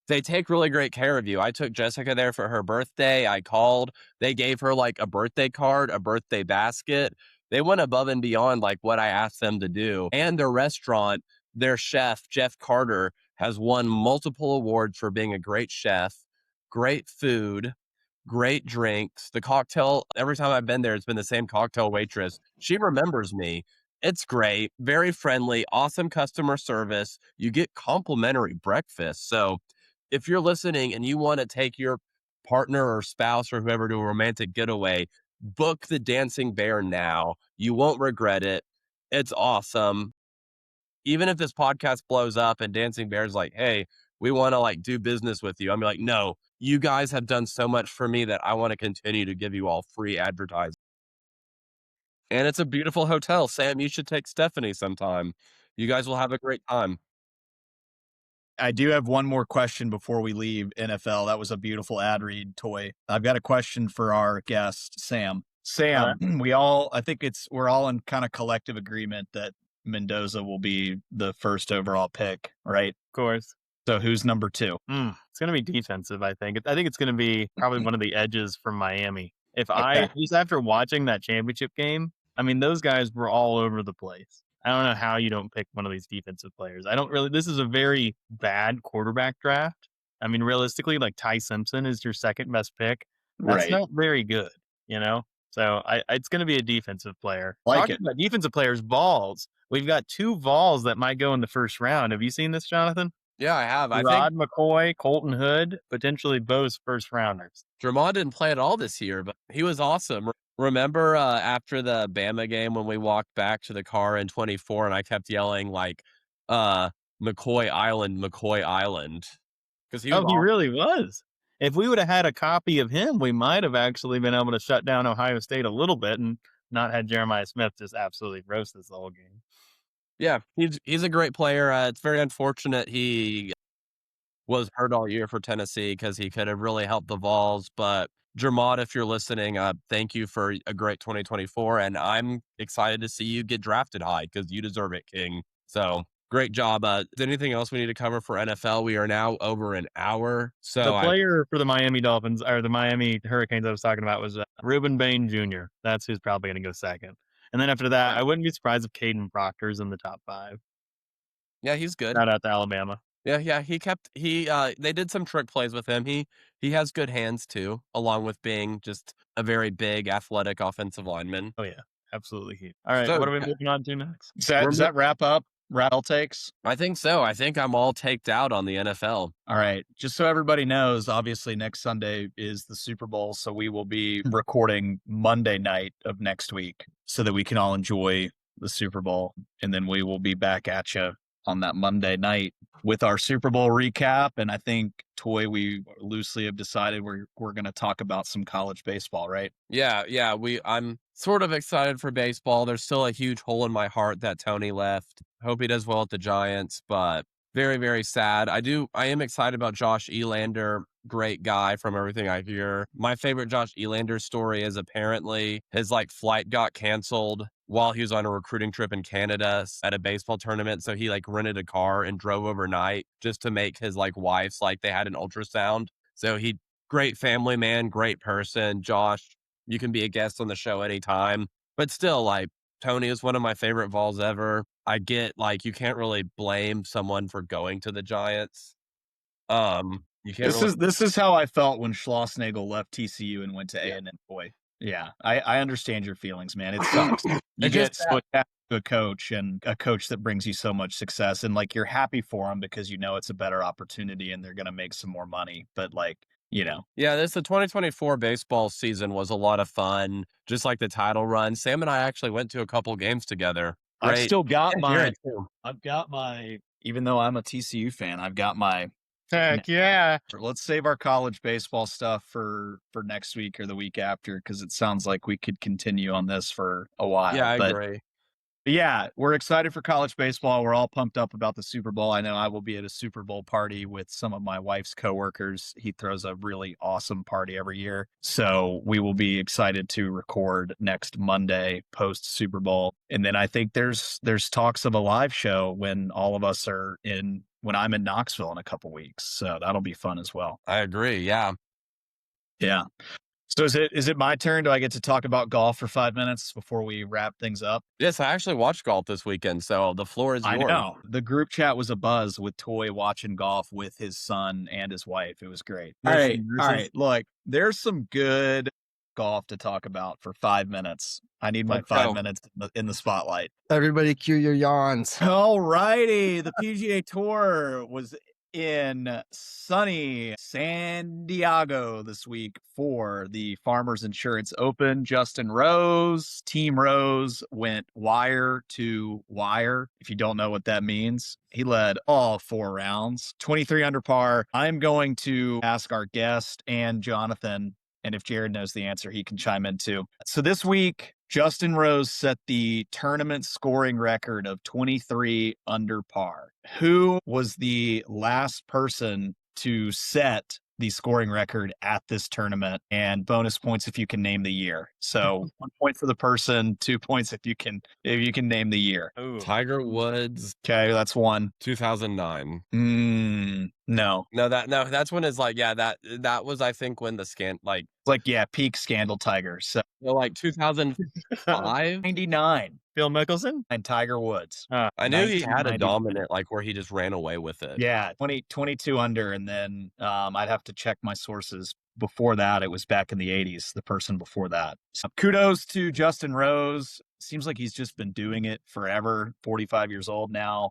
They take really great care of you. I took Jessica there for her birthday. I called. They gave her like a birthday card, a birthday basket. They went above and beyond like what I asked them to do. And their restaurant, their chef, Jeff Carter, has won multiple awards for being a great chef, great food, great drinks. The cocktail, every time I've been there, it's been the same cocktail waitress. She remembers me. It's great, very friendly, awesome customer service. You get complimentary breakfast. So if you're listening and you want to take your partner or spouse or whoever to a romantic getaway, book the Dancing Bear now. You won't regret it. It's awesome. Even if this podcast blows up and Dancing Bear's like, hey, we want to like do business with you, I'm like, no, you guys have done so much for me that I want to continue to give you all free advertising. And it's a beautiful hotel. Sam, you should take Stephanie sometime. You guys will have a great time. I do have one more question before we leave NFL. That was a beautiful ad read, Toy. I've got a question for our guest, Sam. Sam, we're all in kind of collective agreement that Mendoza will be the first overall pick, right? Of course. So who's number 2? It's going to be defensive, I think. I think it's going to be probably one of the edges from Miami. Just after watching that championship game, I mean, those guys were all over the place. I don't know how you don't pick one of these defensive players. This is a very bad quarterback draft. I mean, realistically, like Ty Simpson is your second best pick. That's not very good, you know? So it's going to be a defensive player. Talking about defensive players, Vols. We've got 2 Vols that might go in the first round. Have you seen this, Jonathan? Yeah, I have. Rod McCoy, Colton Hood, potentially both first rounders. Jermond didn't play at all this year, but he was awesome. Remember after the Bama game when we walked back to the car in 24 and I kept yelling like McCoy Island, McCoy Island. Because he really was. If we would have had a copy of him, we might have actually been able to shut down Ohio State a little bit and not had Jeremiah Smith just absolutely roast us the whole game. Yeah, he's a great player. It's very unfortunate he was hurt all year for Tennessee because he could have really helped the Vols. But Jermond, if you're listening, thank you for a great 2024. And I'm excited to see you get drafted high because you deserve it, King. So great job. Is there anything else we need to cover for NFL? We are now over an hour. So the player for the Miami Dolphins or the Miami Hurricanes I was talking about was Reuben Bain Jr. That's who's probably going to go second. And then after that, I wouldn't be surprised if Caden Proctor's in the top 5. Yeah, he's good. Shout out to Alabama. Yeah, they did some trick plays with him. He has good hands too, along with being just a very big athletic offensive lineman. Oh yeah, absolutely. All right, what are we moving on to next? Does that wrap up Rattle Takes? I think so. I think I'm all taked out on the NFL. All right. Just so everybody knows, obviously next Sunday is the Super Bowl, so we will be recording Monday night of next week so that we can all enjoy the Super Bowl, and then we will be back at you on that Monday night with our Super Bowl recap. And I think, Toy, we loosely have decided we're going to talk about some college baseball, right? Yeah. I'm sort of excited for baseball. There's still a huge hole in my heart that Tony left. Hope he does well at the Giants, but very, very sad. I am excited about Josh Elander. Great guy from everything I hear. My favorite Josh Elander story is apparently his flight got canceled while he was on a recruiting trip in Canada at a baseball tournament. So he rented a car and drove overnight just to make his wife's, they had an ultrasound. So great family man, great person. Josh, you can be a guest on the show anytime, but still Tony is one of my favorite Vols ever. I get you can't really blame someone for going to the Giants. This is how I felt when Schlossnagle left TCU and went to A&M. Boy, yeah, I understand your feelings, man. It sucks. You get so attached to a coach and a coach that brings you so much success, and you're happy for him because you know it's a better opportunity and they're going to make some more money. But yeah, the 2024 baseball season was a lot of fun, just like the title run. Sam and I actually went to a couple games together. I've still got my, even though I'm a TCU fan, I've got my. Heck yeah. Let's save our college baseball stuff for next week or the week after, because it sounds like we could continue on this for a while. Yeah, I agree. yeah, we're excited for college baseball. We're all pumped up about the Super Bowl. I know I will be at a Super Bowl party with some of my wife's coworkers. He throws a really awesome party every year. So we will be excited to record next Monday post Super Bowl. And then I think there's talks of a live show when all of us are when I'm in Knoxville in a couple weeks. So that'll be fun as well. I agree. Yeah. Yeah. So is it my turn? Do I get to talk about golf for 5 minutes before we wrap things up? Yes, I actually watched golf this weekend, so the floor is yours. I know. The group chat was abuzz with Toy watching golf with his son and his wife. It was great. All right. Look, there's some good golf to talk about for 5 minutes. I need my Let's 5 go. minutes in the spotlight. Everybody cue your yawns. All righty. The PGA Tour was in sunny San Diego this week for the Farmers Insurance Open. Justin Rose, Team Rose, went wire to wire. If you don't know what that means, he led all 4 rounds, 23 under par. I'm going to ask our guest and Jonathan, and if Jared knows the answer, he can chime in too. So this week, Justin Rose set the tournament scoring record of 23 under par. Who was the last person to set the scoring record at this tournament? And bonus points if you can name the year. So 1 point for the person, 2 points if you can name the year. Ooh. Tiger Woods, Okay, that's 1. 2009. No. No, that's when it's like, yeah, that was, I think, when the Peak scandal Tiger. So like 2005. 99 Phil Mickelson? and Tiger Woods. I knew he had a 1999. dominant, like where he just ran away with it. Yeah, 22 under, and then I'd have to check my sources. Before that, it was back in the 80s, the person before that. So kudos to Justin Rose. Seems like he's just been doing it forever, 45 years old now.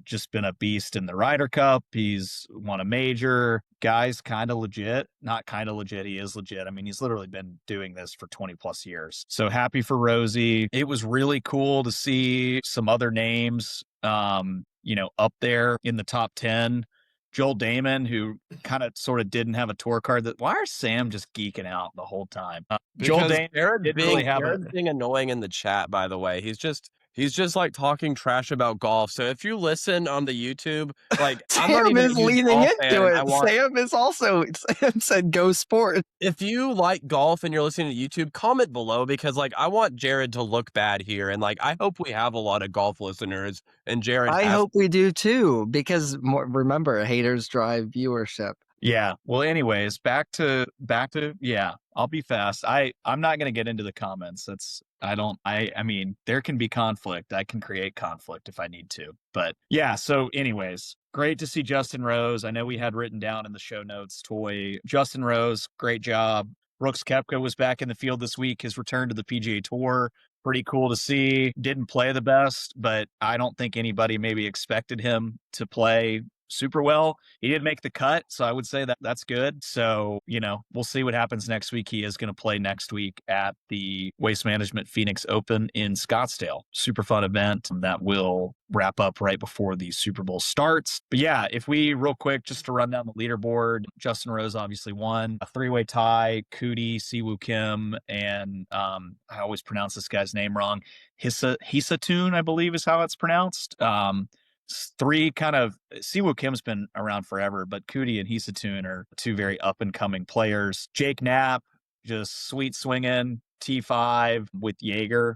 Just been a beast in the Ryder Cup. He's won a major. Guy's kind of legit. Not kind of legit. He is legit. I mean, he's literally been doing this for 20 plus years. So happy for Rosie. It was really cool to see some other names, up there in the top 10. Joel Damon, who kind of sort of didn't have a tour card. Why are Sam just geeking out the whole time? Joel Damon didn't really have Jared's being annoying in the chat, by the way. He's just like talking trash about golf. So if you listen on the YouTube, like Sam is leaning into it. Sam said go sport. If you like golf and you're listening to YouTube, comment below because like I want Jared to look bad here. And like I hope we have a lot of golf listeners and Jared. I hope we do too, because remember, haters drive viewership. Yeah. Well, anyways, back to yeah, I'll be fast. I'm not going to get into the comments. I mean, there can be conflict. I can create conflict if I need to. But yeah, so anyways, great to see Justin Rose. I know we had written down in the show notes, Justin Rose, great job. Brooks Koepka was back in the field this week, his return to the PGA Tour. Pretty cool to see. Didn't play the best, but I don't think anybody maybe expected him to play super well. He did make the cut, so I would say that's good. So, we'll see what happens next week. He is going to play next week at the Waste Management Phoenix Open in Scottsdale. Super fun event that will wrap up right before the Super Bowl starts. But yeah, if we real quick, just to run down the leaderboard, Justin Rose obviously won. A 3-way tie, Cootie, Siwoo Kim, and I always pronounce this guy's name wrong. Hisatun, I believe is how it's pronounced. 3 kind of Siwoo Kim's been around forever, but Cootie and Hisatun are 2 very up and coming players. Jake Knapp, just sweet swinging. T5 with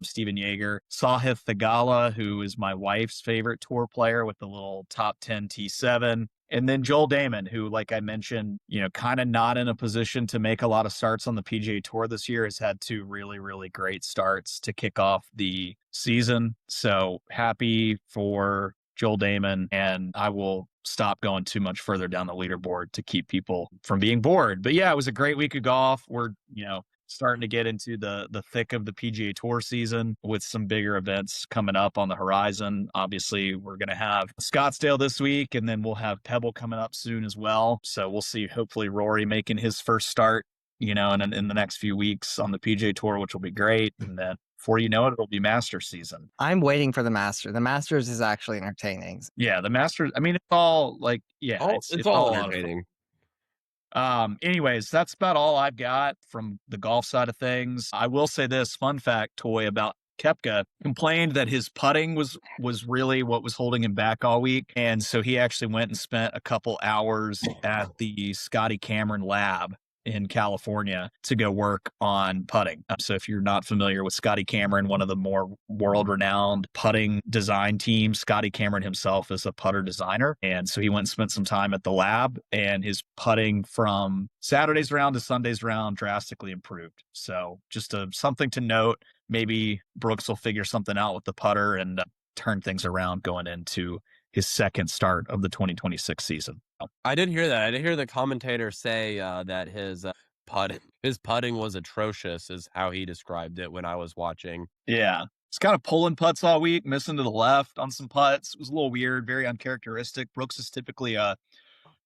Steven Yeager. Sahith Theegala, who is my wife's favorite tour player with the little top 10 T7. And then Joel Damon, who, like I mentioned, kind of not in a position to make a lot of starts on the PGA Tour this year, has had 2 really, really great starts to kick off the season. So happy for Joel Damon, and I will stop going too much further down the leaderboard to keep people from being bored. But yeah, it was a great week of golf. We're, starting to get into the thick of the PGA Tour season with some bigger events coming up on the horizon. Obviously, we're going to have Scottsdale this week, and then we'll have Pebble coming up soon as well. So we'll see, hopefully, Rory making his first start, in the next few weeks on the PGA Tour, which will be great. And then before you know it, it'll be Masters season. I'm waiting for the Masters. The Masters is actually entertaining. Yeah, the Masters, I mean, it's all like, yeah, it's all entertaining. Anyways, that's about all I've got from the golf side of things. I will say this fun fact, Toy, about Koepka, complained that his putting was really what was holding him back all week. And so he actually went and spent a couple hours at the Scotty Cameron lab in California to go work on putting. So if you're not familiar with Scotty Cameron, one of the more world-renowned putting design teams, Scotty Cameron himself is a putter designer. And so he went and spent some time at the lab, and his putting from Saturday's round to Sunday's round drastically improved. So just something to note. Maybe Brooks will figure something out with the putter and turn things around going into his second start of the 2026 season. I did hear that. I did hear the commentator say that his putting was atrocious, is how he described it when I was watching. Yeah. It's kind of pulling putts all week, missing to the left on some putts. It was a little weird, very uncharacteristic. Brooks is typically a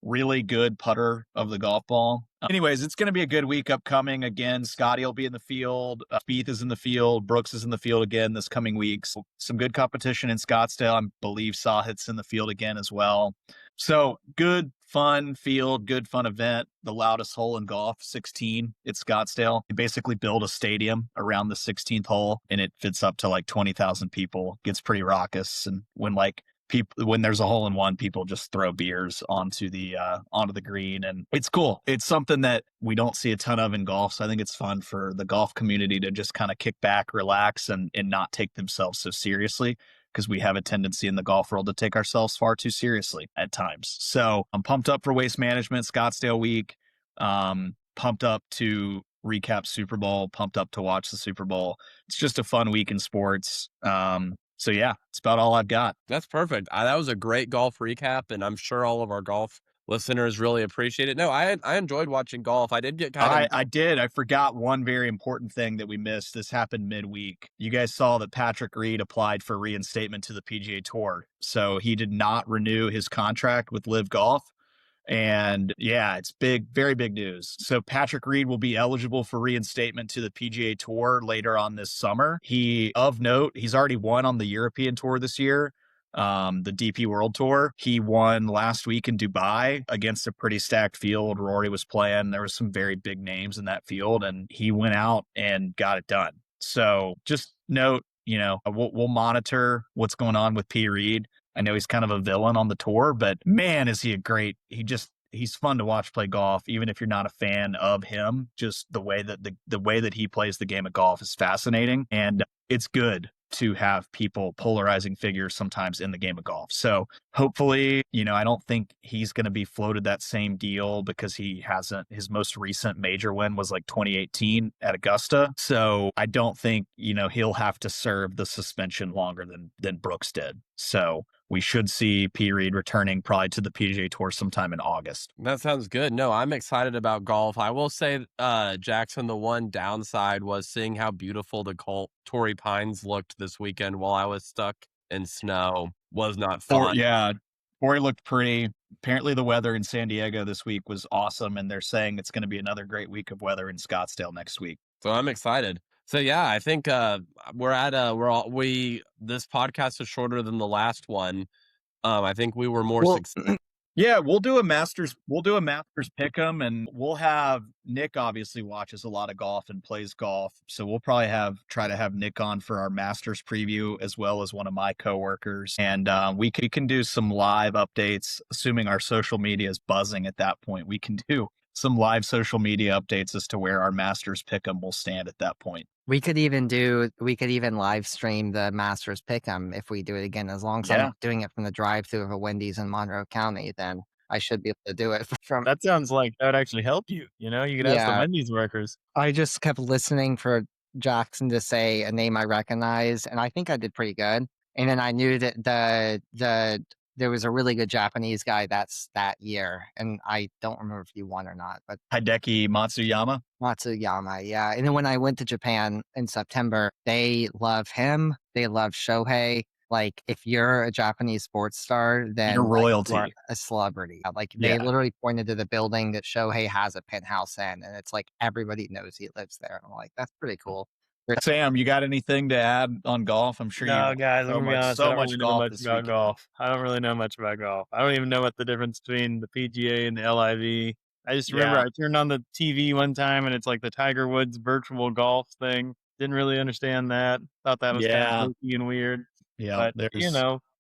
really good putter of the golf ball. Anyways, it's going to be a good week upcoming. Again, Scotty will be in the field. Spieth is in the field. Brooks is in the field again this coming week. So some good competition in Scottsdale. I believe Sahit's in the field again as well. So good, fun field, good, fun event. The loudest hole in golf, 16 at Scottsdale. They basically build a stadium around the 16th hole, and it fits up to like 20,000 people. Gets pretty raucous. And when there's a hole in one, people just throw beers onto the green, and it's cool. It's something that we don't see a ton of in golf. So I think it's fun for the golf community to just kind of kick back, relax, and not take themselves so seriously, because we have a tendency in the golf world to take ourselves far too seriously at times. So I'm pumped up for Waste Management Scottsdale week. Pumped up to recap Super Bowl, pumped up to watch the Super Bowl. It's just a fun week in sports. So yeah, it's about all I've got. That's perfect. That was a great golf recap, and I'm sure all of our golf listeners really appreciate it. No, I enjoyed watching golf. I did get I did. I forgot one very important thing that we missed. This happened midweek. You guys saw that Patrick Reed applied for reinstatement to the PGA Tour. So he did not renew his contract with Live Golf. And yeah, it's big, very big news. So Patrick Reed will be eligible for reinstatement to the PGA Tour later on this summer. Of note, he's already won on the European Tour this year, the DP World Tour. He won last week in Dubai against a pretty stacked field. Rory was playing. There was some very big names in that field, and he went out and got it done. So just note, we'll monitor what's going on with P. Reed. I know he's kind of a villain on the tour, but man, is he he's fun to watch play golf. Even if you're not a fan of him, just the way that he plays the game of golf is fascinating. And it's good to have people, polarizing figures, sometimes in the game of golf. So hopefully, I don't think he's going to be floated that same deal, because his most recent major win was like 2018 at Augusta. So I don't think, he'll have to serve the suspension longer than Brooks did. So we should see P. Reed returning probably to the PGA Tour sometime in August. That sounds good. No, I'm excited about golf. I will say, Jackson, the one downside was seeing how beautiful the Torrey Pines looked this weekend while I was stuck in snow. Was not fun. Torrey looked pretty. Apparently the weather in San Diego this week was awesome, and they're saying it's going to be another great week of weather in Scottsdale next week. So I'm excited. So yeah, I think this podcast is shorter than the last one. I think we were more successful. Yeah, we'll do a Masters pick'em, and we'll have Nick obviously watches a lot of golf and plays golf. So we'll probably try to have Nick on for our Masters preview, as well as one of my coworkers. And we can do some live updates, assuming our social media is buzzing at that point. We can do some live social media updates as to where our Masters pick'em will stand at that point. We could even live stream the Masters Pick'em if we do it again. As long as I'm doing it from the drive-through of a Wendy's in Monroe County, then I should be able to do it from. That sounds like that would actually help you. You could ask the Wendy's workers. I just kept listening for Jackson to say a name I recognized, and I think I did pretty good. And then I knew that there was a really good Japanese guy that year, and I don't remember if he won or not. But Hideki Matsuyama, yeah. And then when I went to Japan in September, they love him. They love Shohei. Like, if you're a Japanese sports star, then you're royalty, you are a celebrity. They literally pointed to the building that Shohei has a penthouse in, and it's like everybody knows he lives there. And I'm like, that's pretty cool. Sam, you got anything to add on golf? I'm sure no, guys, I'm gonna be honest, I don't really know much about golf. I don't really know much about golf. I don't even know what the difference between the PGA and the LIV. I just remember I turned on the TV one time, and it's like the Tiger Woods virtual golf thing. Didn't really understand that. Thought that was kind of Yeah. hokey and weird. Yeah. But,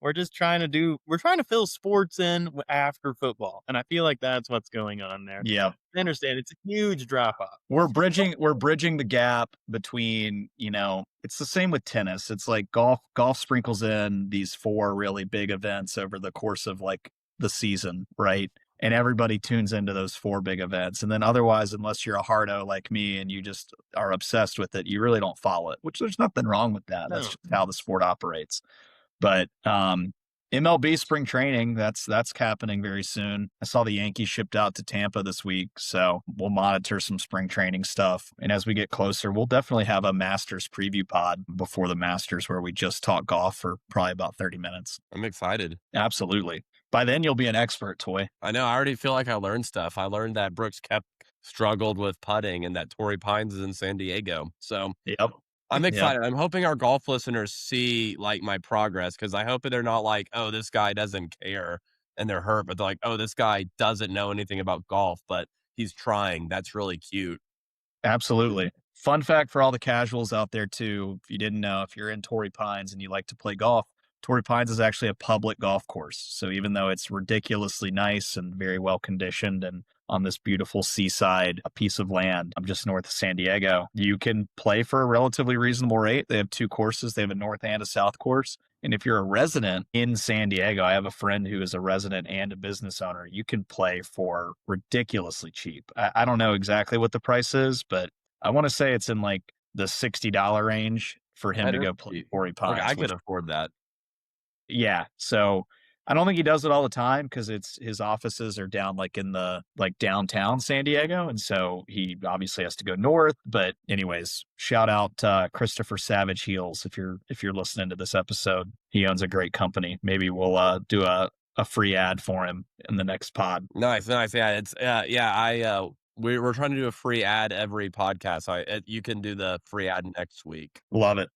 we're just trying to fill sports in after football. And I feel like that's what's going on there. Yeah. I understand it's a huge drop off. We're bridging the gap between, it's the same with tennis. It's like golf sprinkles in these 4 really big events over the course of like the season, right? And everybody tunes into those 4 big events. And then otherwise, unless you're a hardo like me and you just are obsessed with it, you really don't follow it, which there's nothing wrong with that. That's No. just how the sport operates. But MLB spring training, that's happening very soon. I saw the Yankees shipped out to Tampa this week, so we'll monitor some spring training stuff. And as we get closer, we'll definitely have a Masters preview pod before the Masters where we just talk golf for probably about 30 minutes. I'm excited. Absolutely. By then, you'll be an expert, Toy. I know. I already feel like I learned stuff. I learned that Brooks Koepka struggled with putting and that Torrey Pines is in San Diego. So Yep. I'm excited. I'm hoping our golf listeners see like my progress, because I hope that they're not like, oh, this guy doesn't care and they're hurt, but they're like, oh, this guy doesn't know anything about golf, but he's trying. That's really cute. Absolutely. Fun fact for all the casuals out there too, if you didn't know, if you're in Torrey Pines and you like to play golf, Torrey Pines is actually a public golf course. So even though it's ridiculously nice and very well conditioned and on this beautiful seaside, a piece of land just north of San Diego, you can play for a relatively reasonable rate. They have 2 courses. They have a north and a south course. And if you're a resident in San Diego, I have a friend who is a resident and a business owner, you can play for ridiculously cheap. I don't know exactly what the price is, but I want to say it's in like the $60 range for him to go play Torrey Pines. I could afford that. Yeah. So I don't think he does it all the time because his offices are down like in the like downtown San Diego. And so he obviously has to go north. But anyways, shout out Christopher Savage Heels if you're listening to this episode. He owns a great company. Maybe we'll do a free ad for him in the next pod. Nice. Yeah, it's we're trying to do a free ad every podcast. You can do the free ad next week. Love it.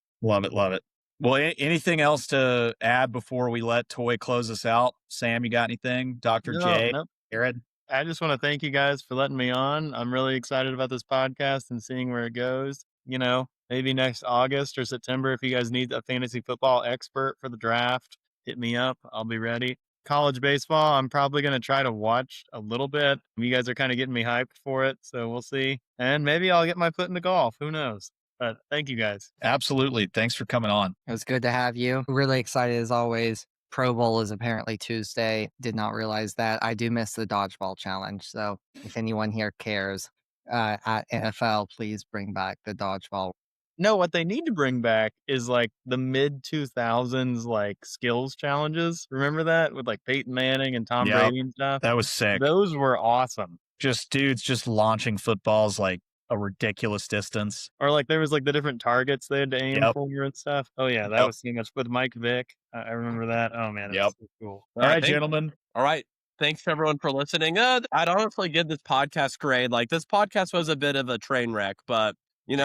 Well, anything else to add before we let Toy close us out? Sam, you got anything? Dr. J, Jared? I just want to thank you guys for letting me on. I'm really excited about this podcast and seeing where it goes. Maybe next August or September, if you guys need a fantasy football expert for the draft, hit me up. I'll be ready. College baseball, I'm probably going to try to watch a little bit. You guys are kind of getting me hyped for it, so we'll see. And maybe I'll get my foot into golf. Who knows? But thank you guys. Absolutely. Thanks for coming on. It was good to have you. Really excited as always. Pro Bowl is apparently Tuesday. Did not realize that. I do miss the dodgeball challenge. So if anyone here cares at NFL, please bring back the dodgeball. No, what they need to bring back is like the mid 2000s like skills challenges. Remember that with like Peyton Manning and Tom Brady and stuff? That was sick. Those were awesome. Just dudes just launching footballs like a ridiculous distance. Or like there was like the different targets they had to aim for and stuff. Oh yeah, that was so much with Mike Vick. I remember that. Oh man, that was so cool. All right, gentlemen. All right. Thanks everyone for listening. I'd honestly give this podcast grade. Like this podcast was a bit of a train wreck, but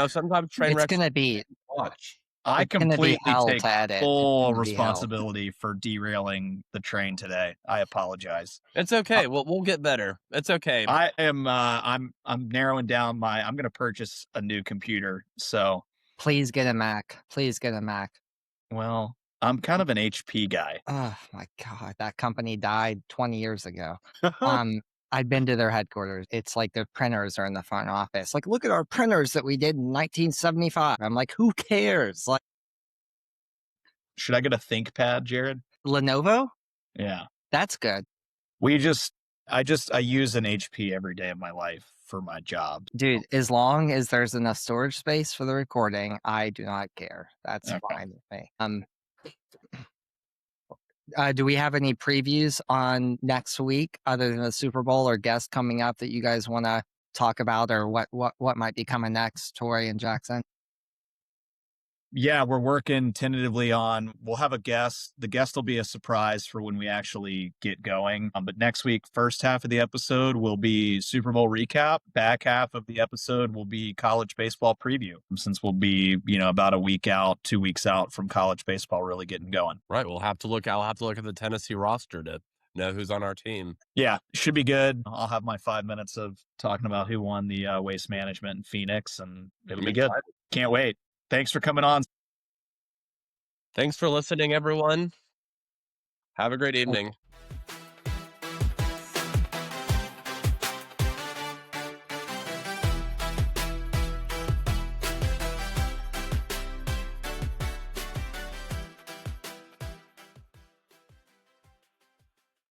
sometimes train wrecks. It's gonna be watch. I completely take full responsibility for derailing the train today. I apologize. It's okay. We'll get better. It's okay. I am. I'm narrowing down I'm going to purchase a new computer. So please get a Mac. Well, I'm kind of an HP guy. Oh my God, that company died 20 years ago. I've been to their headquarters. It's like the printers are in the front office. Like, look at our printers that we did in 1975. I'm like, who cares? Like, should I get a ThinkPad, Jared? Lenovo? Yeah. That's good. I use an HP every day of my life for my job. Dude, as long as there's enough storage space for the recording, I do not care. That's fine with me. Do we have any previews on next week other than the Super Bowl or guests coming up that you guys want to talk about, or what might be coming next, Tori and Jackson? Yeah, we're working tentatively on, we'll have a guest. The guest will be a surprise for when we actually get going. But next week, first half of the episode will be Super Bowl recap. Back half of the episode will be college baseball preview, since we'll be, about a week out, 2 weeks out from college baseball really getting going. Right. I'll have to look at the Tennessee roster to know who's on our team. Yeah, should be good. I'll have my 5 minutes of talking about who won the Waste Management in Phoenix, and it'll be good. Can't wait. Thanks for coming on. Thanks for listening, everyone. Have a great evening.